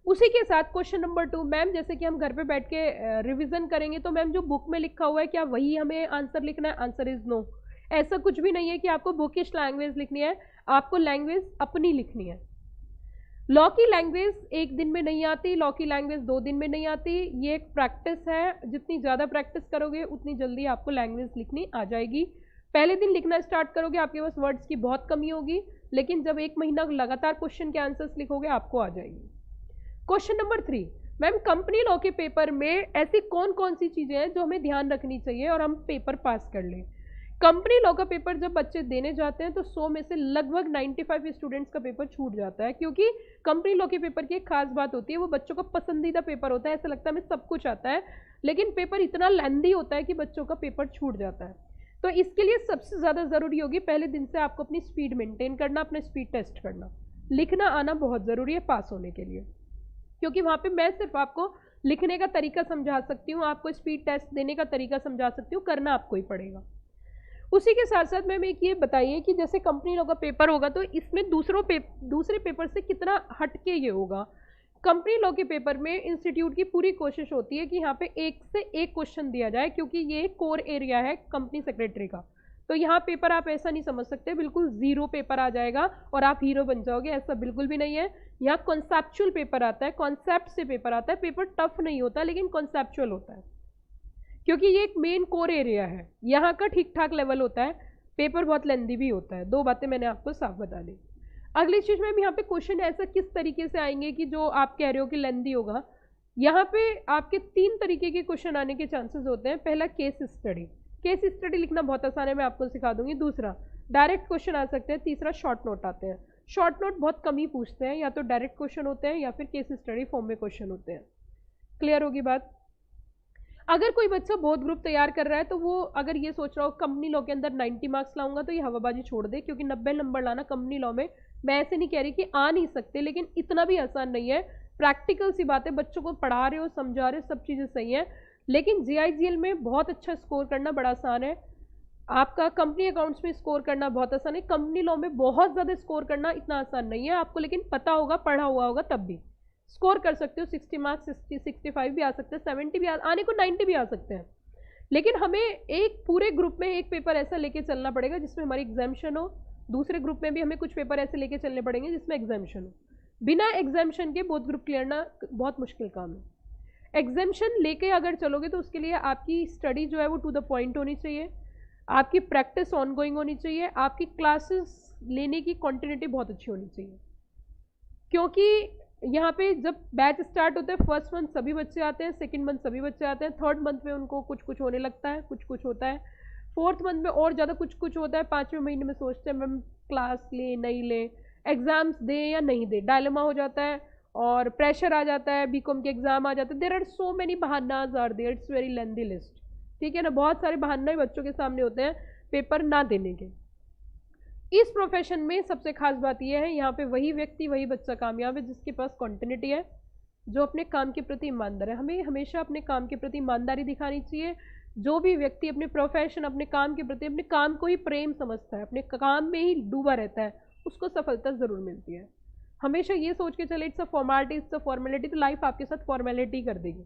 Speaker 1: उसी के साथ क्वेश्चन नंबर 2, मैम जैसे कि हम घर पे बैठ के रिवीजन करेंगे तो मैम जो बुक में लिखा हुआ है क्या वही हमें आंसर लिखना है? Answer is no. ऐसा कुछ भी नहीं है कि आपको बुकिश लैंग्वेज लिखनी है, आपको लैंग्वेज अपनी लिखनी है। लॉ की लैंग्वेज एक दिन में नहीं आती, लॉ की लैंग्वेज 2 दिन में नहीं आती, ये एक प्रैक्टिस है। जितनी ज़्यादा प्रैक्टिस करोगे उतनी जल्दी आपको लैंग्वेज लिखनी आ जाएगी। पहले दिन लिखना स्टार्ट करोगे आपके पास वर्ड्स की बहुत कमी होगी, लेकिन जब 1 महीना लगातार क्वेश्चन के आंसर्स लिखोगे आपको आ जाएगी। Question number 3, ma'am company law के पेपर में ऐसी कौन कौन सी चीज़ें हैं जो हमें ध्यान रखनी चाहिए और हम पेपर पास कर लें? कंपनी लॉ का पेपर जब बच्चे देने जाते हैं तो 100 में से लगभग 95 स्टूडेंट्स का पेपर छूट जाता है, क्योंकि कंपनी लॉ के पेपर की एक खास बात होती है, वो बच्चों का पसंदीदा पेपर होता है। ऐसा लगता है हमें सब कुछ आता है, लेकिन पेपर इतना लेंथी होता है कि बच्चों का पेपर छूट जाता है। तो इसके लिए सबसे ज़्यादा ज़रूरी होगी पहले दिन से आपको अपनी स्पीड मेंटेन करना, अपना स्पीड टेस्ट करना। लिखना आना बहुत ज़रूरी है पास होने के लिए, क्योंकि वहाँ पे मैं सिर्फ आपको लिखने का तरीका समझा सकती हूँ, आपको स्पीड टेस्ट देने का तरीका समझा सकती हूँ, करना आपको ही पड़ेगा। उसी के साथ साथ मैम एक ये बताइए कि जैसे कंपनी लॉ का पेपर होगा तो इसमें दूसरे पेपर से कितना हटके ये होगा। कंपनी लॉ के पेपर में इंस्टीट्यूट की पूरी कोशिश होती है कि यहाँ पे एक से एक क्वेश्चन दिया जाए, क्योंकि ये कोर एरिया है कंपनी सेक्रेटरी का। तो यहाँ पेपर आप ऐसा नहीं समझ सकते बिल्कुल जीरो पेपर आ जाएगा और आप हीरो बन जाओगे, ऐसा बिल्कुल भी नहीं है। यहाँ कॉन्सेप्चुअल पेपर आता है, कॉन्सेप्ट से पेपर आता है। पेपर टफ नहीं होता लेकिन कॉन्सेप्चुअल होता है, क्योंकि ये एक मेन कोर एरिया है। यहाँ का ठीक ठाक लेवल होता है, पेपर बहुत लेंदी भी होता है। दो बातें मैंने आपको साफ बता दी। अगली चीज में यहाँ पे क्वेश्चन ऐसा किस तरीके से आएंगे कि जो आप कह रहे हो कि लेंदी होगा। यहाँ पे आपके 3 तरीके के क्वेश्चन आने के चांसेस होते हैं। पहला केस स्टडी, केस स्टडी लिखना बहुत आसान है, मैं आपको सिखा दूंगी। दूसरा डायरेक्ट क्वेश्चन आ सकते हैं। तीसरा शॉर्ट नोट आते हैं। शॉर्ट नोट बहुत कम ही पूछते हैं, या तो डायरेक्ट क्वेश्चन होते हैं या फिर केस स्टडी फॉर्म में क्वेश्चन होते हैं। क्लियर होगी बात। अगर कोई बच्चा बहुत ग्रुप तैयार कर रहा है तो वो अगर ये सोच रहा हो कंपनी लॉ के अंदर 90 मार्क्स लाऊंगा, तो ये हवाबाजी छोड़ दे, क्योंकि 90 नंबर लाना कंपनी लॉ में, मैं ऐसे नहीं कह रही कि आ नहीं सकते, लेकिन इतना भी आसान नहीं है। प्रैक्टिकल सी बात है, बच्चों को पढ़ा रहे हो, समझा रहे हो, सब चीज़ें सही हैं, लेकिन जीआईजीएल में बहुत अच्छा स्कोर करना बड़ा आसान है। आपका कंपनी अकाउंट्स में स्कोर करना बहुत आसान है। कंपनी लॉ में बहुत ज़्यादा स्कोर करना इतना आसान नहीं है आपको, लेकिन पता होगा, पढ़ा हुआ होगा, तब भी स्कोर कर सकते हो। 60 मार्क्स, 60, 65 भी आ सकते हैं, 70 भी आने को 90 भी आ सकते हैं। लेकिन हमें एक पूरे ग्रुप में एक पेपर ऐसा लेके चलना पड़ेगा जिसमें हमारी एग्जाम्शन हो। दूसरे ग्रुप में भी हमें कुछ पेपर ऐसे लेके चलने पड़ेंगे जिसमें एग्जाम्शन हो। बिना एग्जाम्शन के बोथ ग्रुप क्लियर करना बहुत मुश्किल काम है। एग्जाम्शन लेके अगर चलोगे तो उसके लिए आपकी स्टडी जो है वो टू द पॉइंट होनी चाहिए, आपकी प्रैक्टिस ऑनगोइंग होनी चाहिए, आपकी क्लासेस लेने की कॉन्टिन्यूटी बहुत अच्छी होनी चाहिए। क्योंकि यहाँ पे जब बैच स्टार्ट होता है, फर्स्ट मंथ सभी बच्चे आते हैं, सेकंड मंथ सभी बच्चे आते हैं, थर्ड मंथ में उनको कुछ कुछ होने लगता है, कुछ कुछ होता है, फोर्थ मंथ में और ज़्यादा कुछ कुछ होता है, 5वें महीने में सोचते हैं मैम क्लास ले नहीं ले, एग्जाम्स दें या नहीं दे, डायलेमा हो जाता है और प्रेशर आ जाता है, बीकॉम के एग्जाम आ जाते हैं। देयर आर सो मेनी बहानाज are there, it's very lengthy list, ठीक है ना। बहुत सारे बहाने बच्चों के सामने होते हैं पेपर ना देने के। इस प्रोफेशन में सबसे खास बात यह है, यहाँ पे वही व्यक्ति, वही बच्चा कामयाब है जिसके पास कॉन्टिन्यूटी है, जो अपने काम के प्रति ईमानदार है। हमें हमेशा अपने काम के प्रति ईमानदारी दिखानी चाहिए। जो भी व्यक्ति अपने प्रोफेशन, अपने काम के प्रति, अपने काम को ही प्रेम समझता है, अपने काम में ही डूबा रहता है, उसको सफलता ज़रूर मिलती है। हमेशा ये सोच के चले it's a formality, it's a formality, तो लाइफ आपके साथ फॉर्मेलिटी कर देगी।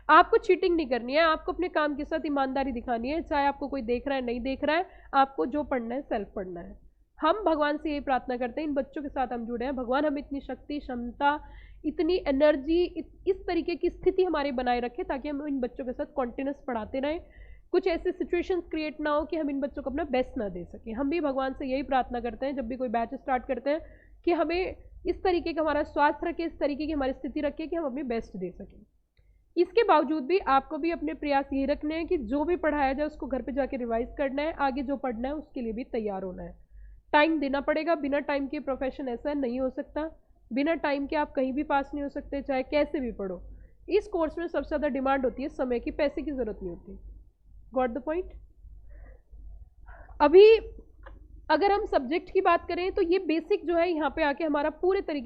Speaker 1: आपको चीटिंग नहीं करनी है, आपको अपने काम के साथ ईमानदारी दिखानी है, चाहे आपको कोई देख रहा है नहीं देख रहा है, आपको जो पढ़ना है सेल्फ पढ़ना है। हम भगवान से यही प्रार्थना करते हैं, इन बच्चों के साथ हम जुड़े हैं, भगवान हमें इतनी शक्ति, क्षमता, इतनी एनर्जी, इस तरीके की स्थिति हमारे बनाए रखे ताकि हम इन बच्चों के साथ कॉन्टिन्यूस पढ़ाते रहें। कुछ ऐसे सिचुएशंस क्रिएट ना हो कि हम इन बच्चों को अपना बेस्ट ना दे सकें। हम भी भगवान से यही प्रार्थना करते हैं जब भी कोई बैच स्टार्ट करते हैं कि हमें इस तरीके का हमारा स्वास्थ्य रखे, इस तरीके की हमारी स्थिति रखे कि हम अपनी बेस्ट दे सकें। इसके बावजूद भी आपको भी अपने प्रयास यही रखने हैं कि जो भी पढ़ाया जाए उसको घर पे जाके रिवाइज करना है, आगे जो पढ़ना है उसके लिए भी तैयार होना है। टाइम देना पड़ेगा, बिना टाइम के प्रोफेशन ऐसा नहीं हो सकता, बिना टाइम के आप कहीं भी पास नहीं हो सकते, चाहे कैसे भी पढ़ो। इस कोर्स में सबसे ज़्यादा डिमांड होती है समय की, पैसे की ज़रूरत नहीं होती। Got the point. अभी अगर हम सब्जेक्ट की बात करें तो ये बेसिक जो है यहाँ पे आके हमारा पूरे तरीके